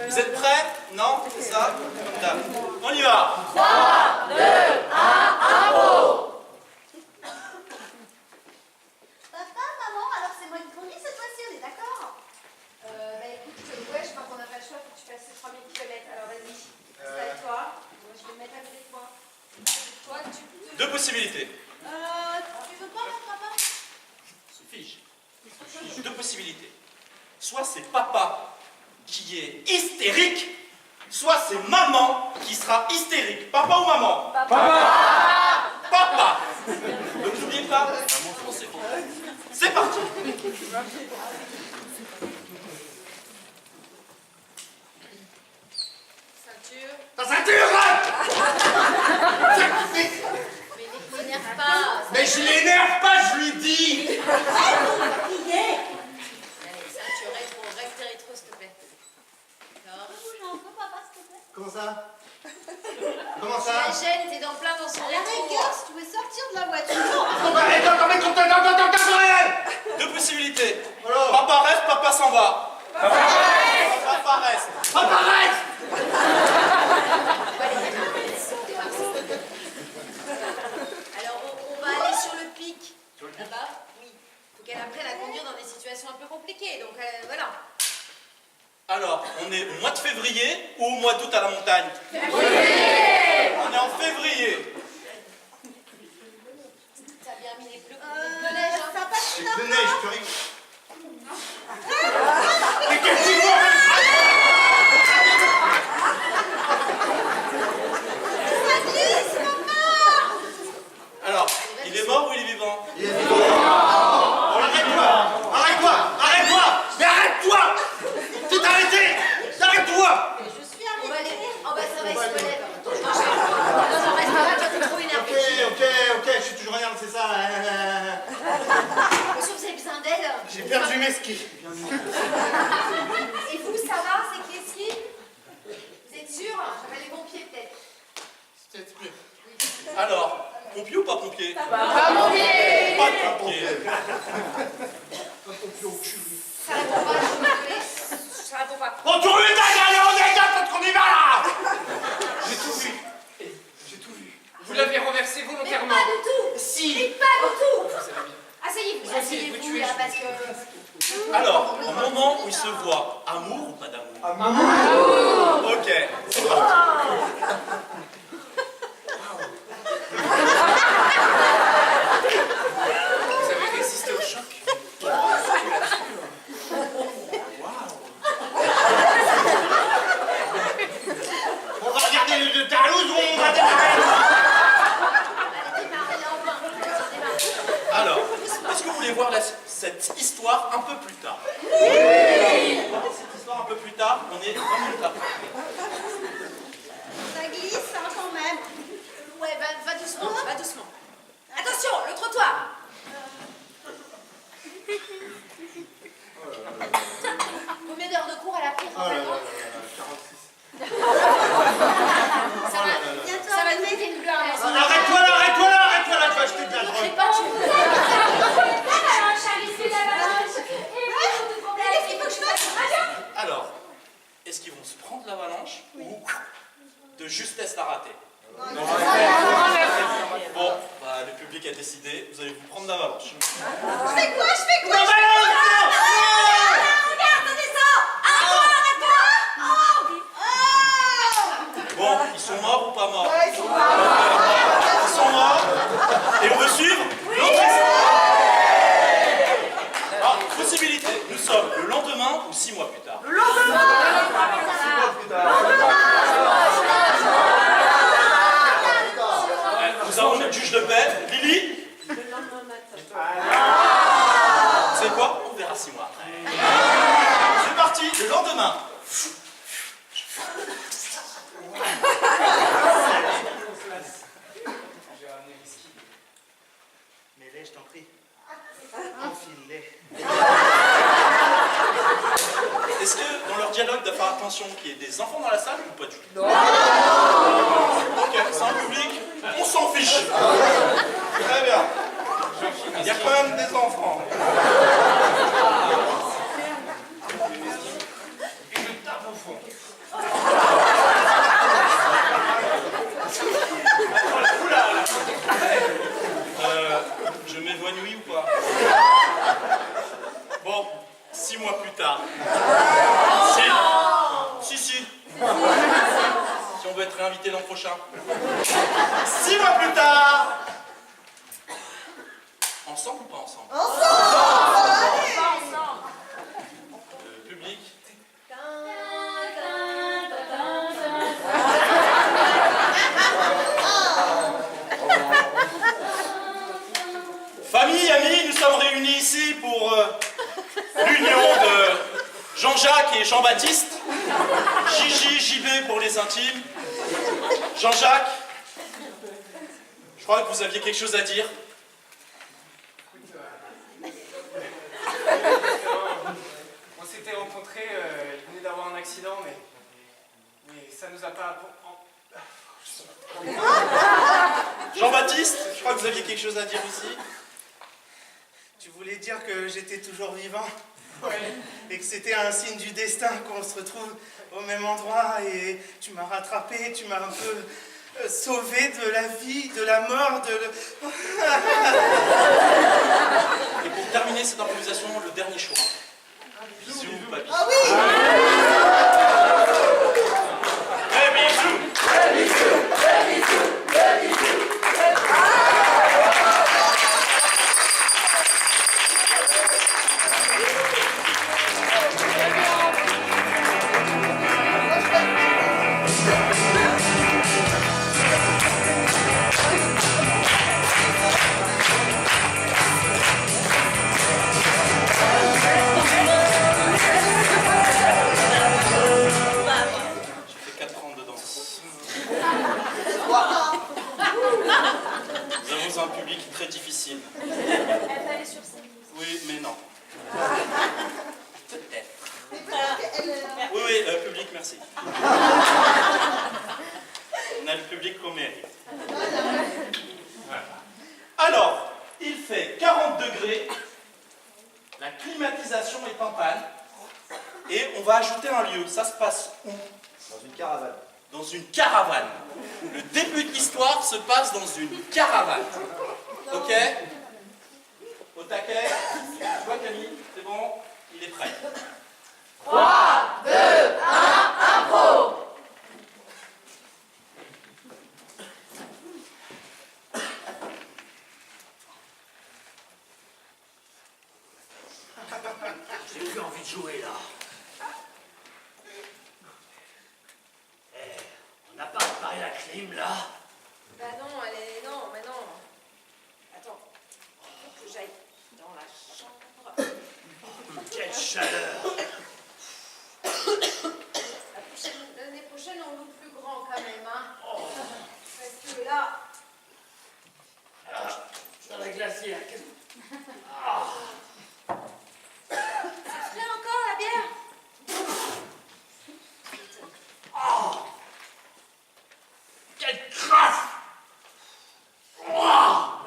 Vous êtes prêts? Non? C'est ça? Là. On y va! 3, 2, 1, impro! Papa, maman, alors c'est moi qui conduis cette fois-ci, on est d'accord? Bah écoute, ouais, je crois qu'on n'a pas le choix, faut que tu fasses ces 3000 km. Alors vas-y, installe-toi. Moi, je vais me mettre à côté de toi. Toi, tu... 2 possibilités. Tu veux pas mettre papa? Se fige. 2 possibilités. Soit c'est papa qui est hystérique, soit c'est maman qui sera hystérique. Papa ou maman? Papa! Papa! Donc n'oubliez pas, maman, c'est bon. C'est parti! Ceinture. Ta ceinture! Mais n'énerve pas. Mais je l'énerve pas, je lui dis! Allez, ceinture rétro, recte rétro, s'il te plaît. D'accord. Bouge un peu, papa, s'il te plaît. Comment ça? Comment La ça? gêne, t'es dans plein dans son À la rétro. rigueur, si tu veux sortir de la voiture. Deux possibilités. Alors? Papa reste, papa s'en va. Papa reste. Papa reste. Papa reste! Alors, on va aller sur le pic. Là-bas? Oui. Faut qu'elle apprenne à conduire dans des situations un peu compliquées. Donc, voilà. Alors, on est au mois de février ou au mois d'août à la montagne? Février! On est en février. T'as bien mis les bleus de neige, hein? Ça passe C'est de neige, tu rigoles. Mais qu'est-ce qu'il faut? Alors, il est mort ou il est vivant? Il est vivant. Oh, arrête-toi! Arrête-toi! Arrête-toi! Mais arrête-toi! Tu t'es arrêté! Arrête-toi! Je suis arrêtée. On va aller. Oh, bah, ça va, il se relève. Non, reste là, toi, t'es trop énervé. Ok, je suis toujours rien, c'est ça. Monsieur, vous avez besoin d'aide? J'ai perdu mes skis. Et vous, ça va? C'est que les skis? Vous êtes sûr? J'appelle les pompiers, peut-être. C'est peut-être mieux. Alors, pompier ou pas pompier? Pas pompier! Pas de pompier. Ça répond pas, je suis désolée. Ça répond pas. On tourne les dagues, allez, on dégage quand on y va là! J'ai tout vu. J'ai tout vu. Vous l'avez renversé Mais volontairement. pas du tout! Si. Mais pas du tout! Vous savez bien. Asseyez-vous, Vous aussi, vous asseyez-vous tuez, là, je parce que... Alors, au moment où ils se voient, amour ou pas d'amour? Amour! Ok, c'est parti. Vous avez résisté au choc. On va regarder le de Tarlouse ou on va démarrer? Allez, démarrez là, enfin. Démarrez. Alors, est-ce que vous voulez voir la cette histoire un peu plus tard. Oui. Cette histoire un peu plus tard, on est 20 minutes après. Ça glisse, hein, quand même. Ouais, va doucement, va doucement. Attention, le trottoir. Combien d'heures de cours elle a pris, Rosalie? 46. Ça va, Bientôt ça va nous arrivé. mettre une gloire. Arrête-toi là, arrête-toi là, arrête-toi là, tu vas acheter de la drogue. Alors, est-ce qu'ils vont se prendre l'avalanche ou de justesse la rater? Bon, bah, le public a décidé, vous allez vous prendre l'avalanche. Je fais quoi? Non, non, non. Regarde, descends! Arrête-toi! Bon, ils sont morts ou pas morts? Ils sont morts. Ils sont morts. Et on veut suivre l'autre histoire. Alors, possibilité, nous sommes le lendemain ou 6 mois plus tard. Le lendemain. 6 mois plus tard. Nous avons notre juge de paix, Lily. Vous savez quoi? On verra 6 mois après. C'est parti, le lendemain. J'ai ramené le ski. Mets-les, je t'en prie. Enfile-les. Est-ce que dans leur dialogue, doit faire attention qu'il y ait des enfants dans la salle ou pas du tout? Non. Ok, c'est un public, on s'en fiche. Très bien. Il y a quand même des enfants. Et je tape au fond. Je m'évanouis ou pas? Bon, 6 mois plus tard. Si. Si on veut être réinvité l'an prochain. 6 mois plus tard. Ensemble ou pas ensemble? Le public. Famille, amis, nous sommes réunis ici pour l'union de Jean-Jacques et Jean-Baptiste. JJ, JB pour les intimes. Jean-Jacques, je crois que vous aviez quelque chose à dire. On s'était rencontrés, il venait d'avoir un accident, mais ça nous a pas... Jean-Baptiste, je crois que vous aviez quelque chose à dire aussi. Tu voulais dire que j'étais toujours vivant? Ouais. Et que c'était un signe du destin qu'on se retrouve au même endroit et tu m'as rattrapé, tu m'as un peu sauvé de la vie, de la mort, Et pour terminer cette improvisation, le dernier choix. Bisous, papy. Ah oui! Nous avons un public très difficile. Elle peut aller sur scène. Oui, mais non. Peut-être. Oui, public, merci. On a le public qu'on mérite. Alors, il fait 40 degrés, la climatisation est en panne, et on va ajouter un lieu. Ça se passe où? Dans une caravane. Dans une caravane. Le début de l'histoire se passe dans une caravane. Ok? Au taquet. Tu vois Camille? C'est bon? Il est prêt. 3, 2, 1, impro! J'ai plus envie de jouer là. On n'a pas réparé la clim là. Bah non, elle est... Non, mais non. Attends. Faut que j'aille dans la chambre. chaleur. L'année prochaine, on loue plus grand quand même, hein. Parce que là... Dans la glacière. C'est frais encore, la bière? Quelle crasse! Moi,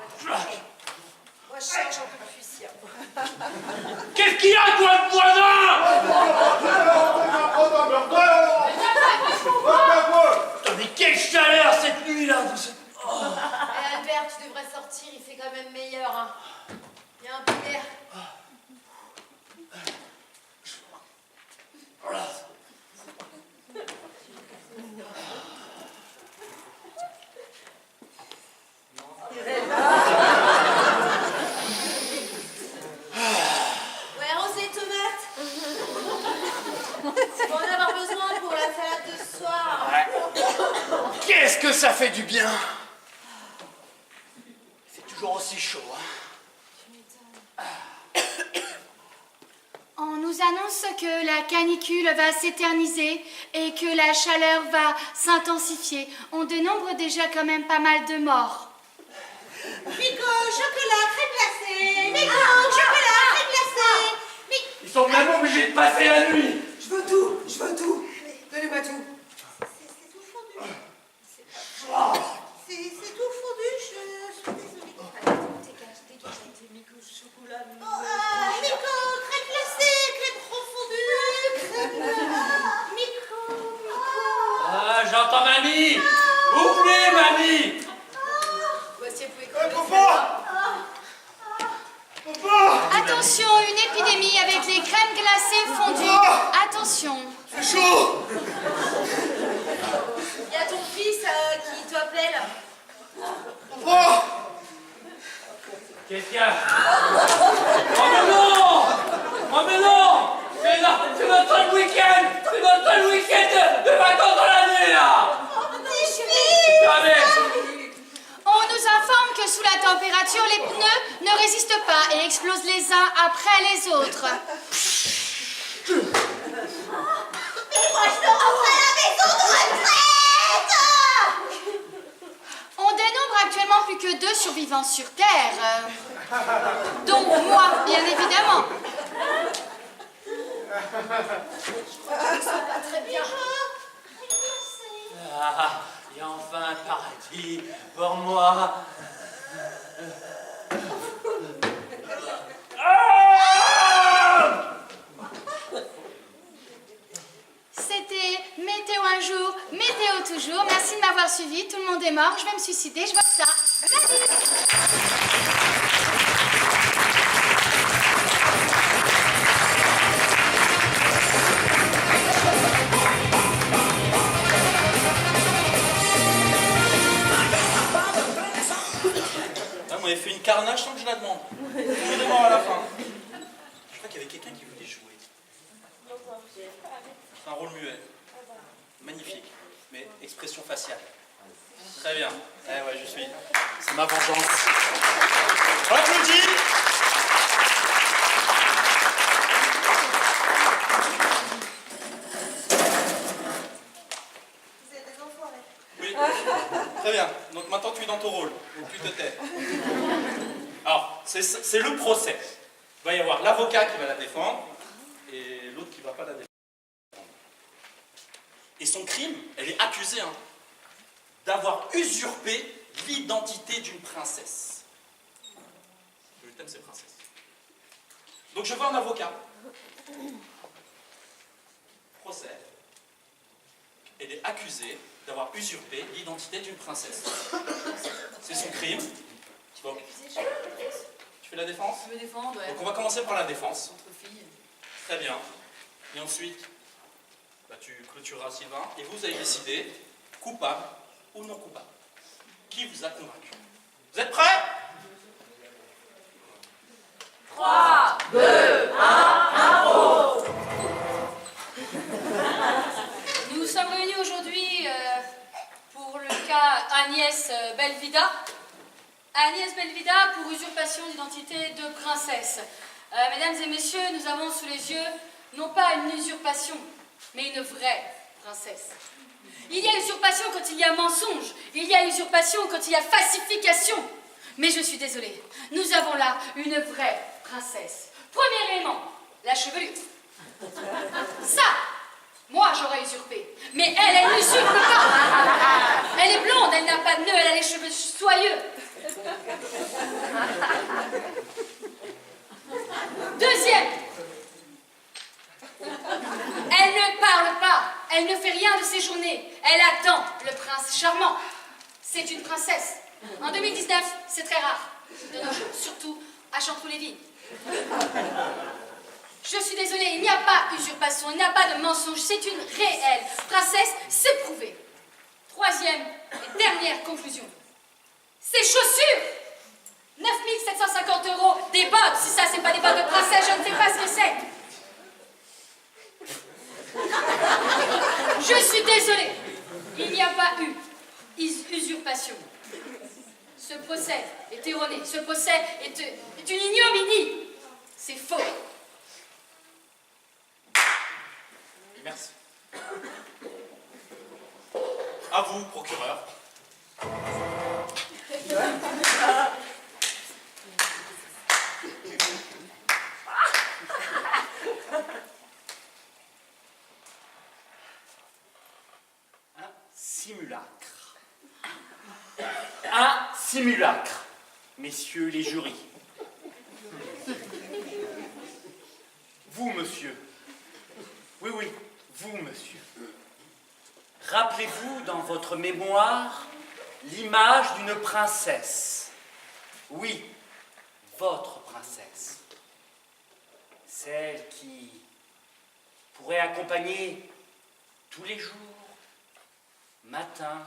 je cherche, j'en peux plus, ici. Qu'est-ce qu'il y a, toi, le voisin? Putain, mais quelle chaleur cette nuit-là! Albert, tu devrais sortir, il fait quand même meilleur, hein. Il y a un peu d'air. Ouais, rose les tomates. On va en avoir besoin pour la salade de ce soir. Qu'est-ce que ça fait du bien! Il fait toujours aussi chaud, hein? On nous annonce que la canicule va s'éterniser et que la chaleur va s'intensifier. On dénombre déjà quand même pas mal de morts. Nico, chocolat, crème glacée. Nico, chocolat, crème glacée. Ils sont même obligés de passer la nuit! Je veux tout, je veux tout. Donnez-moi tout. C'est tout fondu. C'est tout fondu, je suis désolée. Dégage, Nico, chocolat. Nico, crème glacée, crème profondue, crème... Nico. Ah, j'entends mamie! Oubliez, mamie! Voici, vous pouvez Attention, une épidémie avec les crèmes glacées fondues. Attention. C'est chaud. Il y a ton fils qui t'appelle. Qu'est-ce qu'il y a? Oh mais non! Oh mais non! C'est notre seul week-end! C'est notre seul week-end de vacances dans l'année là! Jamais! On nous informe que sous la température, les pneus ne résistent pas et explosent les uns après les autres. Mais moi, je veux rentrer à la maison de retraite. On dénombre actuellement plus que 2 survivants sur Terre. Dont moi, bien évidemment. Très bien. Ah, il y a enfin un paradis pour moi. C'était Météo un jour, Météo toujours. Merci de m'avoir suivi. Tout le monde est mort. Je vais me suicider. Je vois ça. Salut! Là, vous m'avez fait une carnage sans que je la demande. Vraiment à la fin. Je crois qu'il y avait quelqu'un qui voulait jouer. C'est un rôle muet. Magnifique. Mais expression faciale. Très bien. Eh ouais, je suis. C'est ma vengeance. On applaudit. Vous êtes des enfoirés. Oui. Très bien. Donc maintenant tu es dans ton rôle. Donc tu te tais. Alors, c'est le procès. Il va y avoir l'avocat qui va la défendre et l'autre qui ne va pas la défendre. Et son crime, elle est accusée d'avoir usurpé l'identité d'une princesse. Le thème, c'est princesse. Donc je veux un avocat. Procès. Elle est accusée d'avoir usurpé l'identité d'une princesse. C'est son crime. Bon. Tu fais la défense? Je me défends, ouais. Donc on va commencer par la défense. Entre filles. Très bien. Et ensuite, bah, tu clôtureras Sylvain. Et vous allez décider, coupable ou non coupable. Qui vous a convaincu? Vous êtes prêts? 3, 2, 1, impro. Nous sommes réunis aujourd'hui pour le cas Agnès Belvida. Agnès Belvida pour usurpation d'identité de princesse. Mesdames et messieurs, nous avons sous les yeux non pas une usurpation, mais une vraie princesse. Il y a usurpation quand il y a mensonge, il y a usurpation quand il y a falsification. Mais je suis désolée, nous avons là une vraie princesse. Premier élément, la chevelure. Ça, moi j'aurais usurpé, mais elle n'usurpe pas. Elle est blonde, elle n'a pas de nœud, elle a les cheveux soyeux. Deuxième, elle ne parle pas, elle ne fait rien de ses journées, elle attend le prince charmant. C'est une princesse. En 2019, c'est très rare de nos jours, surtout à Chanteloup-les-Vignes. Je suis désolée, il n'y a pas usurpation, il n'y a pas de mensonge, c'est une réelle princesse, c'est prouvé. Troisième et dernière conclusion. Ces chaussures 9 750 €, des bottes, si ça c'est pas des bottes de princesse, je ne sais pas ce que c'est. Je suis désolée, il n'y a pas eu usurpation. Ce procès est erroné, ce procès est une ignominie. C'est faux. Merci. À vous, procureur. Un simulacre. Un simulacre, messieurs les jurys. Vous, monsieur. Oui, vous, monsieur. Rappelez-vous dans votre mémoire l'image d'une princesse. Oui, votre princesse. Celle qui pourrait accompagner tous les jours, matin,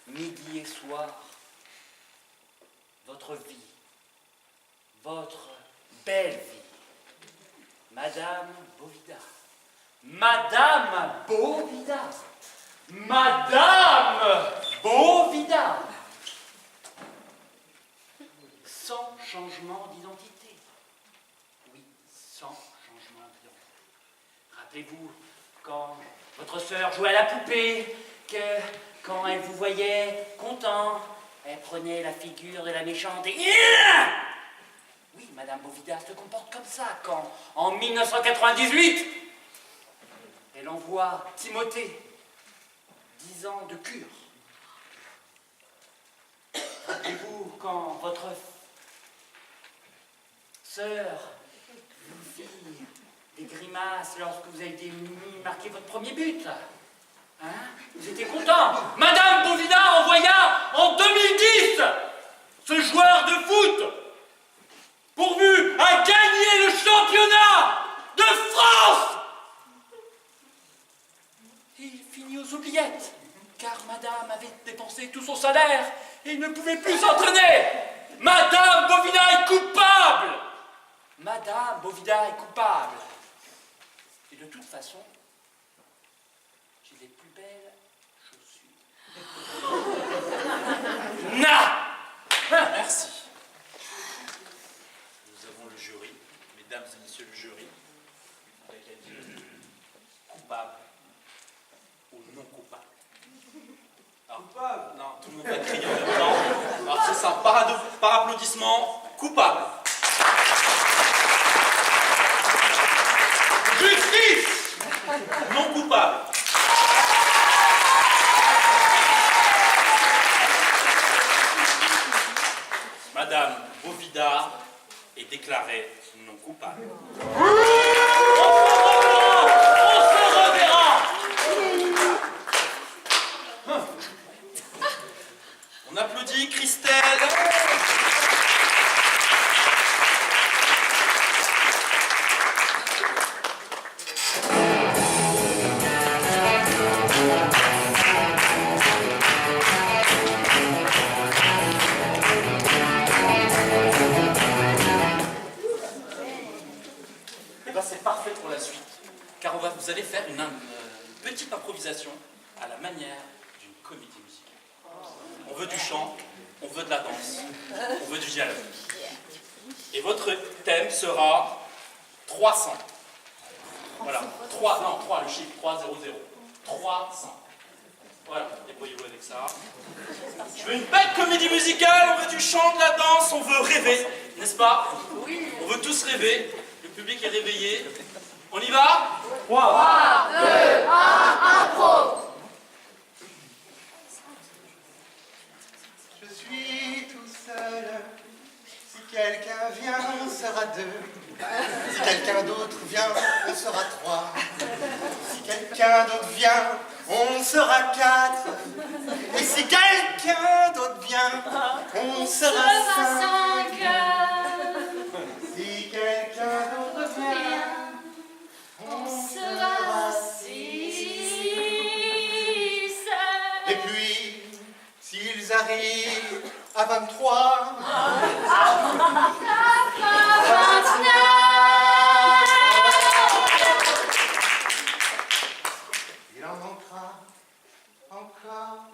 midi et soir, votre vie, votre belle vie. Madame Bovida. Madame Bovida. Madame Bovida. Sans changement d'identité. Oui, sans changement d'identité. Rappelez-vous quand votre sœur jouait à la poupée, que quand elle vous voyait content, elle prenait la figure de la méchante et... Oui, Madame Bovida se comporte comme ça quand, en 1998, elle envoie Timothée 10 ans de cure. Rappelez-vous quand votre sœur vous fit des grimaces lorsque vous avez marqué votre premier but. Hein? Vous étiez content. Madame Bovida envoya en 2010 ce joueur de foot pourvu à gagner le championnat de France. Il finit aux oubliettes, car madame avait dépensé tout son salaire et il ne pouvait plus s'entraîner. Madame Bovida est coupable. Madame Bovida est coupable. Et de toute façon, j'ai les plus belles chaussures. Merci. Nous avons le jury, mesdames et messieurs le jury, avec la vie coupable ou non coupable. Alors, coupable? Non, tout le monde va crier en même temps. Alors c'est ça, par applaudissement, coupable. Justice! Non coupable. Madame Bovida est déclarée non coupable. On se reverra. On applaudit Christelle. Et bien c'est parfait pour la suite, car vous allez faire une petite improvisation à la manière d'une comédie musicale. On veut du chant, on veut de la danse, on veut du dialogue. Et votre thème sera 300. Voilà. 3, non, 3, le chiffre 3, 0, 0. 300. Voilà, débrouillez-vous avec ça. Je veux une belle comédie musicale, on veut du chant, de la danse, on veut rêver, n'est-ce pas? Oui. On veut tous rêver, le public est réveillé. On y va? 3, 2, 1, impro. Je suis tout seul. Si quelqu'un vient, on sera deux. Si quelqu'un d'autre vient, on sera trois. Si quelqu'un d'autre vient, on sera quatre. Et si quelqu'un d'autre vient, on sera cinq. Si quelqu'un d'autre vient, on sera six. Et puis, s'ils arrivent à 23, il en manquera encore.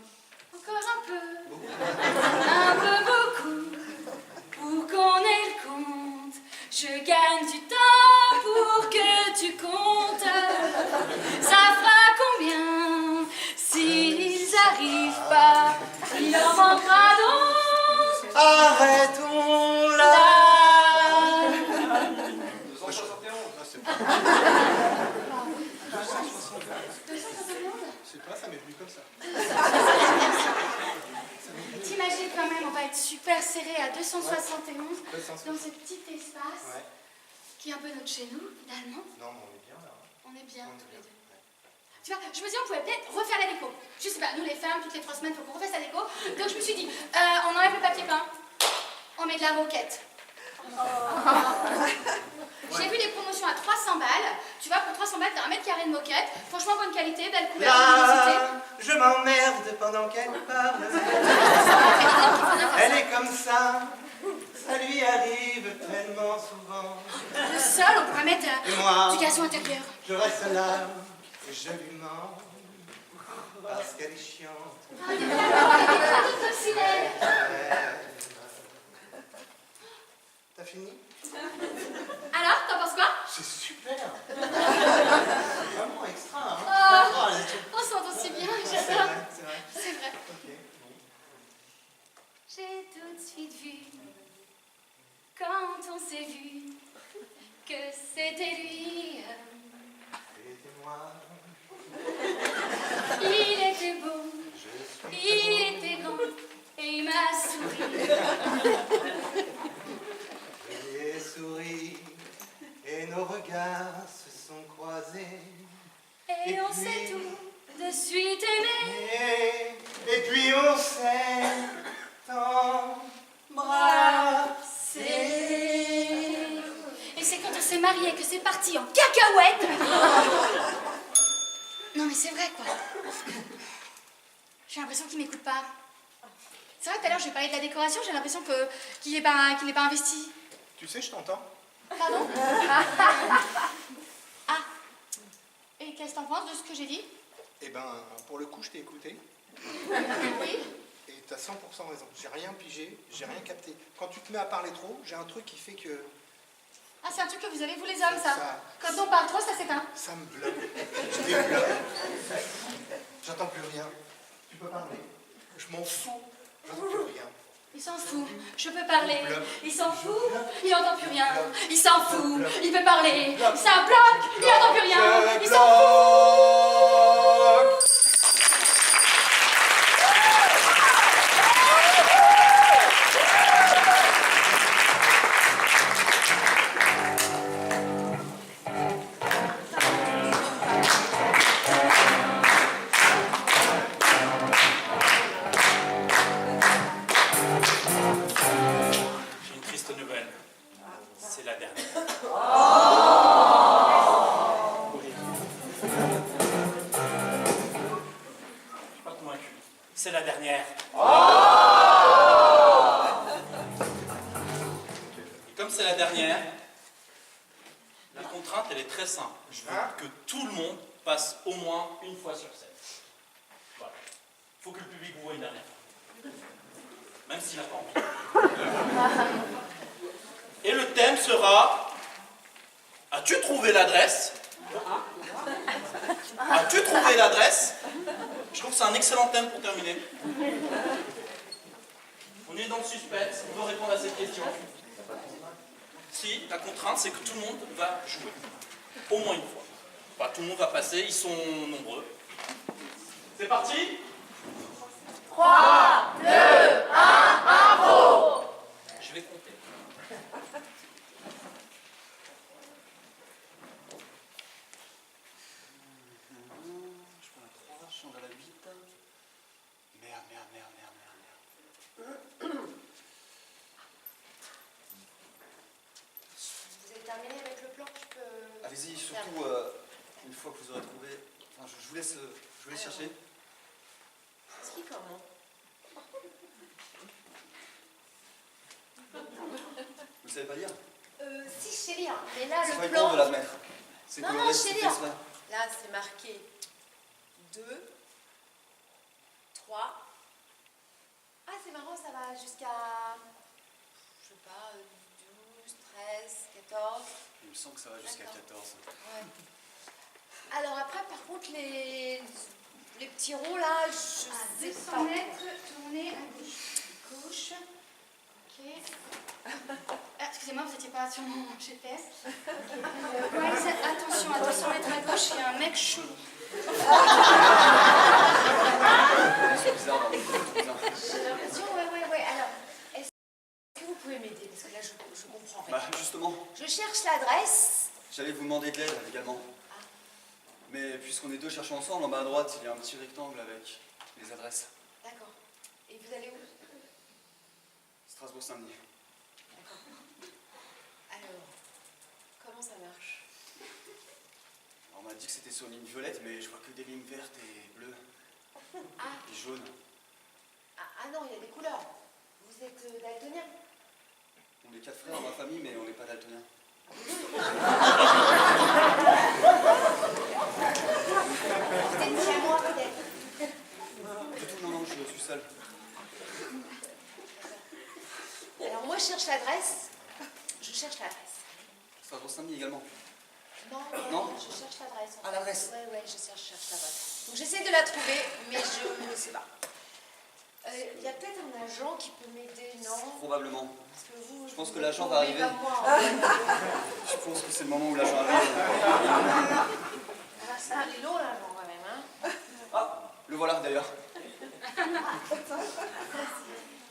Encore un peu beaucoup, pour qu'on ait le compte. Je gagne du temps pour que tu comptes. Ça fera combien s'ils arrivent pas? Il en manquera donc. Arrêtons là. 271, là, c'est pas... 271. C'est pas, ça m'est venu comme ça. T'imagines quand même, on va être super serré à 271 dans ce petit espace Ouais. qui est un peu notre chez nous, finalement. Non, mais on est bien là. On est bien tous les deux. Tu vois, je me dis, on pouvait peut-être refaire la déco. Je sais pas, nous les femmes, toutes les 3 semaines, il faut qu'on refasse la déco. Donc je me suis dit, on enlève le papier peint, on met de la moquette. J'ai vu des promotions à 300 balles. Tu vois, pour 300 balles, t'as 1 mètre carré de moquette. Franchement, bonne qualité, belle couleur, luminosité. Là, je m'emmerde pendant qu'elle parle. Elle est comme ça. Ça lui arrive tellement souvent. Le sol, on pourrait mettre Et moi, du gazon intérieur. je reste là et je lui mens. Parce qu'elle est chiante. Ah, des petits coccinelles. T'as fini? Alors, t'en penses quoi? C'est super. Vraiment extra. Hein? Oh, elle est- On s'entend si bien, C'est j'adore. vrai, c'est vrai. C'est vrai. Ok, bon. J'ai tout de suite vu, quand on s'est vu, que c'était lui. C'était moi. Il était beau, il était grand, et il m'a souri. Je lui ai souri et nos regards se sont croisés. Et on s'est tout de suite aimé. Et puis on s'est embrassé. Et c'est quand on s'est mariés que c'est parti en cacahuète. Non mais c'est vrai quoi. J'ai l'impression qu'il m'écoute pas. C'est vrai que tout à l'heure j'ai parlé de la décoration, j'ai l'impression qu'il n'est pas investi. Tu sais, je t'entends. Pardon? Ah. Et qu'est-ce que t'en penses de ce que j'ai dit? Eh ben, pour le coup, je t'ai écouté. Oui. Et t'as 100% raison. J'ai rien pigé, j'ai rien capté. Quand tu te mets à parler trop, j'ai un truc qui fait que Ah, c'est un truc que vous avez, vous les hommes, ça. Ça- Quand on parle trop, ça s'éteint. ça me bloque. Je débloque. J'entends plus rien. Tu peux parler. Je m'en fous. J'entends plus rien. Il s'en fout. Je peux parler. Il s'en fout. Il n'entend plus rien. Il s'en fout. Il peut parler. C'est un bloc. Il n'entend plus rien. Il s'en fout. J'ai une triste nouvelle. C'est la dernière. Je suis pas convaincu. C'est la dernière. Et comme c'est la dernière, la contrainte, elle est très simple. Je veux que tout le monde passe au moins une fois sur scène. Voilà. Il faut que le public vous voie une dernière fois. Même s'il n'a pas envie. Et le thème sera As-tu trouvé l'adresse? As-tu trouvé l'adresse? Je trouve que c'est un excellent thème pour terminer. On est dans le suspense, on veut répondre à cette question. Si, la contrainte, c'est que tout le monde va jouer. Au moins une fois. Enfin, tout le monde va passer, ils sont nombreux. C'est parti? 3, 2, 1, impro! Je vais compter. Je prends la 3, je change à la 8. Merde. Vous avez terminé avec le plan? Tu peux... Allez-y, surtout une fois que vous aurez trouvé. Enfin, je vous laisse chercher. C'est qui comment? Vous savez pas lire? Si, je sais lire. Mais là, C'est pas le une honte plan... de l'admettre. C'est Non, coloré, je sais c'est fait lire. exprès. Là, c'est marqué 2, 3. Ah, c'est marrant, ça va jusqu'à... Je sais pas, 12, 13, 14. Il me semble que ça va jusqu'à 14. Ouais. Alors après, par contre, les petits ronds là, je sais pas. 200 mètres, tournez à gauche. Gauche. Ok. Ah, excusez-moi, vous n'étiez pas sur mon GPS. Ouais, attention, à 200 mètres à gauche, il y a un mec chaud. C'est bizarre, non? C'est bizarre. J'ai l'impression, ouais. Alors, est-ce que vous pouvez m'aider? Parce que là, je comprends rien. Bah, justement, Je cherche l'adresse. j'allais vous demander de l'aide également. Mais puisqu'on est deux chercheurs ensemble, en bas à droite, il y a un petit rectangle avec les adresses. D'accord. Et vous allez où? Strasbourg-Saint-Denis. D'accord. Alors, comment ça marche? On m'a dit que c'était sur ligne violette, mais je vois que des lignes vertes et bleues. Ah. Et jaunes. Ah non, il y a des couleurs. Vous êtes daltonien? On est 4 frères dans ma famille, mais on n'est pas daltoniens. Vous êtes chez moi peut-être? Du tout, non, je suis seul. Alors moi je cherche l'adresse. Je cherche l'adresse. Strasbourg-Saint-Denis également. Non, je cherche l'adresse. Ah, l'adresse. Ouais, je cherche l'adresse. Donc j'essaie de la trouver, mais je ne sais pas. Il y a peut-être un agent qui peut m'aider, non? Probablement. Parce que vous, Je pense que vous l'agent êtes va arriver. pas moi, en fait. Je pense que c'est le moment où l'agent arrive. Ah, il est long l'agent quand même, hein? Ah, le voilà d'ailleurs.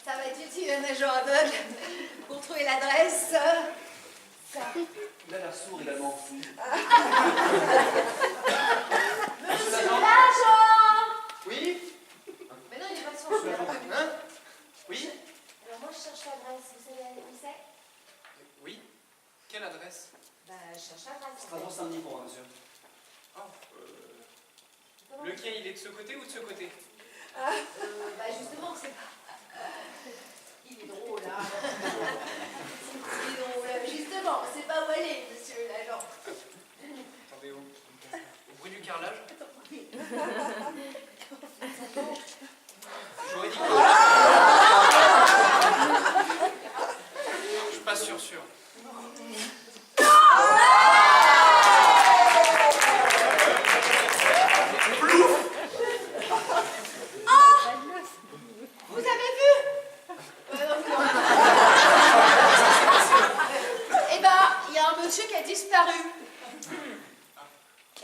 Ça va être utile un agent aveugle pour trouver l'adresse. Ça. Il a l'air sourd également. Monsieur l'agent! Oui? Mais non, il est pas sourd, je l'ai reconnu. Hein? Oui? Alors moi je cherche l'adresse, vous savez où c'est? Oui? Quelle adresse? Bah je cherche l'adresse. Strasbourg-Saint-Denis pour moi, monsieur. Lequel, il est de ce côté ou de ce côté? Bah justement, c'est pas... Il est drôle, hein. Il est drôle. Justement, c'est pas où aller, monsieur l'agent. Attendez, au bruit du carrelage? J'aurais dit quoi? Je suis pas sûr. Vous avez vu? Non. Eh ben, il y a un monsieur qui a disparu.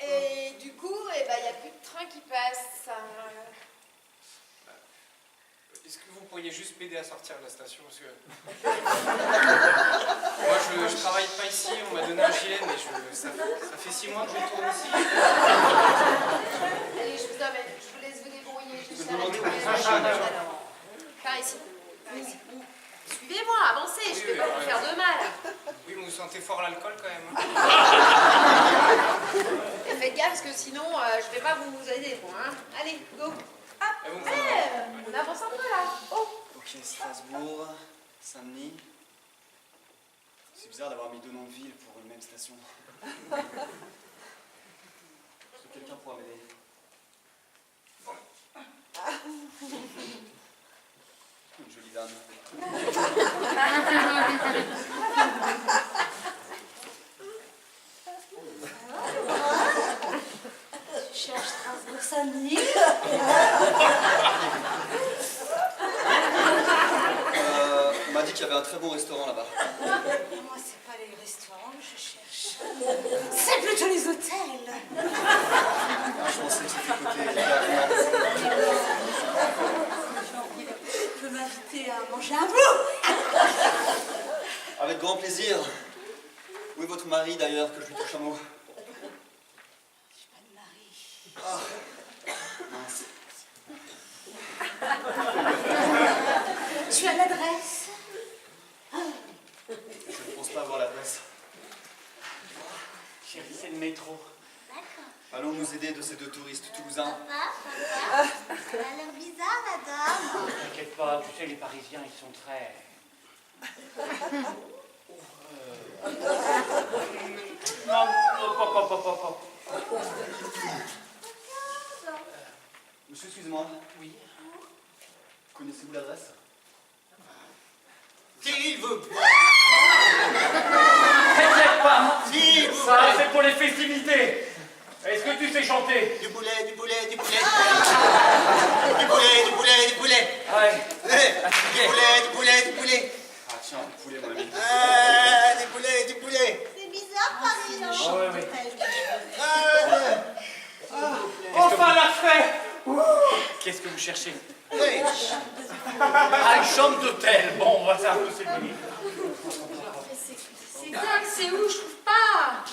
Et du coup, eh ben, il n'y a plus de train qui passe. Est-ce que vous pourriez juste m'aider à sortir de la station? Parce que... Moi, je travaille pas ici, on m'a donné un gilet, mais ça fait 6 mois que je tourne ici. Allez, je vous emmène. Je vous laisse vous débrouiller. Je vais demandez trouver où le est-ce que machin. je suis. Par ici. Suivez-moi, avancez, je ne vais pas vous faire de mal. Oui, mais vous sentez fort l'alcool quand même. Et faites gaffe, parce que sinon, je ne vais pas vous aider, moi. Hein. Allez, go. Hop. Allez, on avance un peu, là. Oh. Ok, Strasbourg, Saint-Denis. C'est bizarre d'avoir mis 2 noms de ville pour une même station. Est-ce que quelqu'un pourra m'aider? Une jolie dame. Saint-Denis. On m'a dit qu'il y avait un très bon restaurant là-bas. Moi, c'est pas les restaurants que je cherche. C'est plutôt les hôtels. Je pensais que c'était côté. Tu peux m'inviter à manger un bout? Avec grand plaisir. Où est votre mari d'ailleurs, que je lui touche un mot? J'ai pas de mari. Ah. Mince. Tu as l'adresse? Je ne pense pas avoir l'adresse. Chérie, c'est le métro. Allons nous aider de ces deux touristes toulousains. Papa, elle a l'air bizarre, la dame. T'inquiète pas, tu sais, les Parisiens, ils sont très... Non, hop. Monsieur, excusez-moi. Oui. Connaissez-vous l'adresse? S'il vous plaît. T'inquiète pas, S'il vous ça plaît. c'est pour les festivités. Est-ce que tu sais chanter? Du boulet. Du boulet. Du boulet. Ouais. Du boulet. Ah tiens, du poulet, mon ami. Du boulet. C'est bizarre, Paris, hein. Ouais. Enfin la fête. Qu'est-ce que vous cherchez? Oui. Ah, une chambre d'hôtel. Bon, on va faire un peu s'éloigner. C'est dingue, c'est où? Je trouve pas.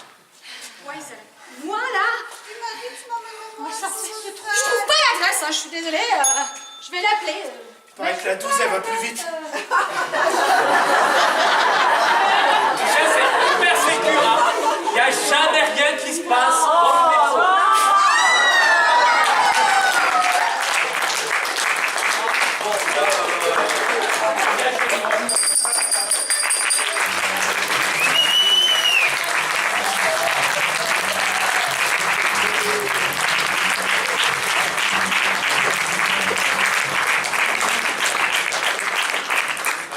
Ouais, c'est... Moi, là? Tu m'as dit que tu m'emmènerais voir Ça, un je hôtel. trouve pas l'adresse, hein, je suis désolée. Je vais l'appeler. Paraît que la 12, elle va plus vite. Tu sais, c'est hyper sécure. Hein. Il n'y a jamais rien qui se passe dans le métro.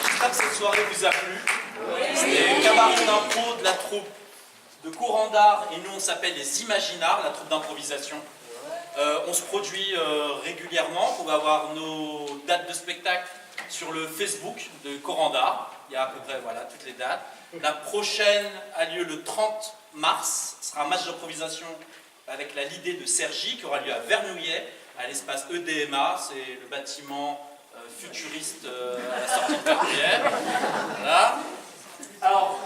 J'espère que cette soirée vous a plu. C'était le cabaret d'impro de la troupe de courant d'art et nous on s'appelle les Imaginards, la troupe d'improvisation. On se produit régulièrement, on va avoir nos dates de spectacle sur le Facebook de courant d'art. Il y a à peu près voilà, toutes les dates. La prochaine a lieu le 30 mars, ce sera un match d'improvisation avec la Lidée de Cergy qui aura lieu à Vernouillet, à l'espace EDMA, c'est le bâtiment futuriste à la sortie de Vernouillet. Voilà. Alors,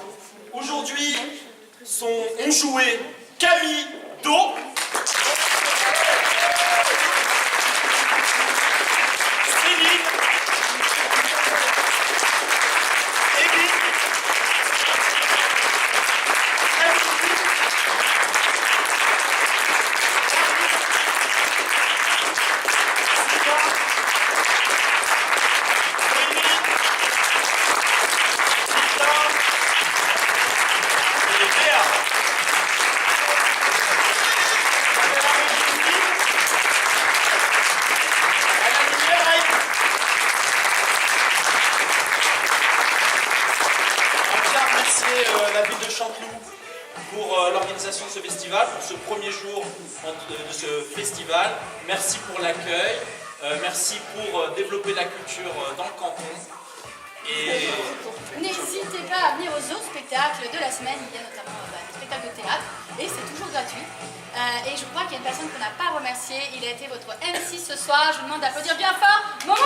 aujourd'hui, ont joué Camille Do, Céline, Émile, la ville de Chanteloup pour l'organisation de ce festival, pour ce premier jour de ce festival. Merci pour l'accueil, merci pour développer la culture dans le canton. Et N'hésitez pas à venir aux autres spectacles de la semaine. Il y a notamment des spectacles de théâtre et c'est toujours gratuit. Et je crois qu'il y a une personne qu'on n'a pas remerciée. Il a été votre MC ce soir. Je vous demande d'applaudir bien fort. Momo!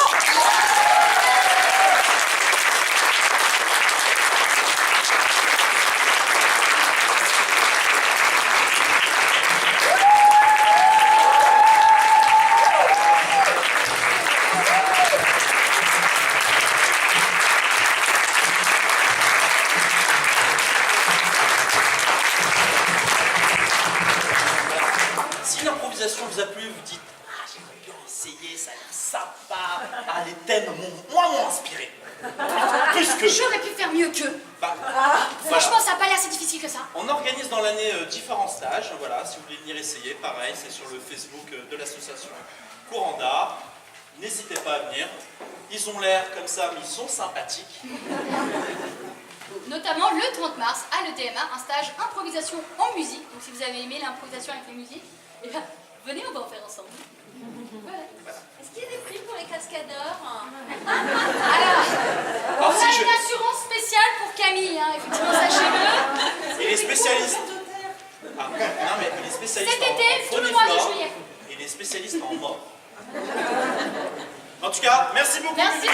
si l'improvisation vous a plu, vous dites « Ah, j'aimerais bien essayer, ça a l'air sympa. Ah, les thèmes m'ont inspiré. » Puisque... J'aurais pu faire mieux qu'eux. Bah, Franchement, ça n'a pas l'air si difficile que ça. on organise dans l'année différents stages. Voilà, si vous voulez venir essayer, pareil, c'est sur le Facebook de l'association Courant d'Art. N'hésitez pas à venir. Ils ont l'air comme ça, mais ils sont sympathiques. Notamment le 30 mars à l'EDMA, un stage improvisation en musique. Donc si vous avez aimé l'improvisation avec les musiques, eh bien, Venez, on va en faire ensemble. Voilà. Est-ce qu'il y a des prix pour les cascadeurs? Alors, on Alors, a si je- une assurance spéciale pour Camille, hein, effectivement, sachez-le. Et les spécialistes. Ah, non, mais il est spécialiste Cet été, en tout faune le et mois de flore, juillet. et il est spécialiste en mort. En tout cas, merci beaucoup. Merci.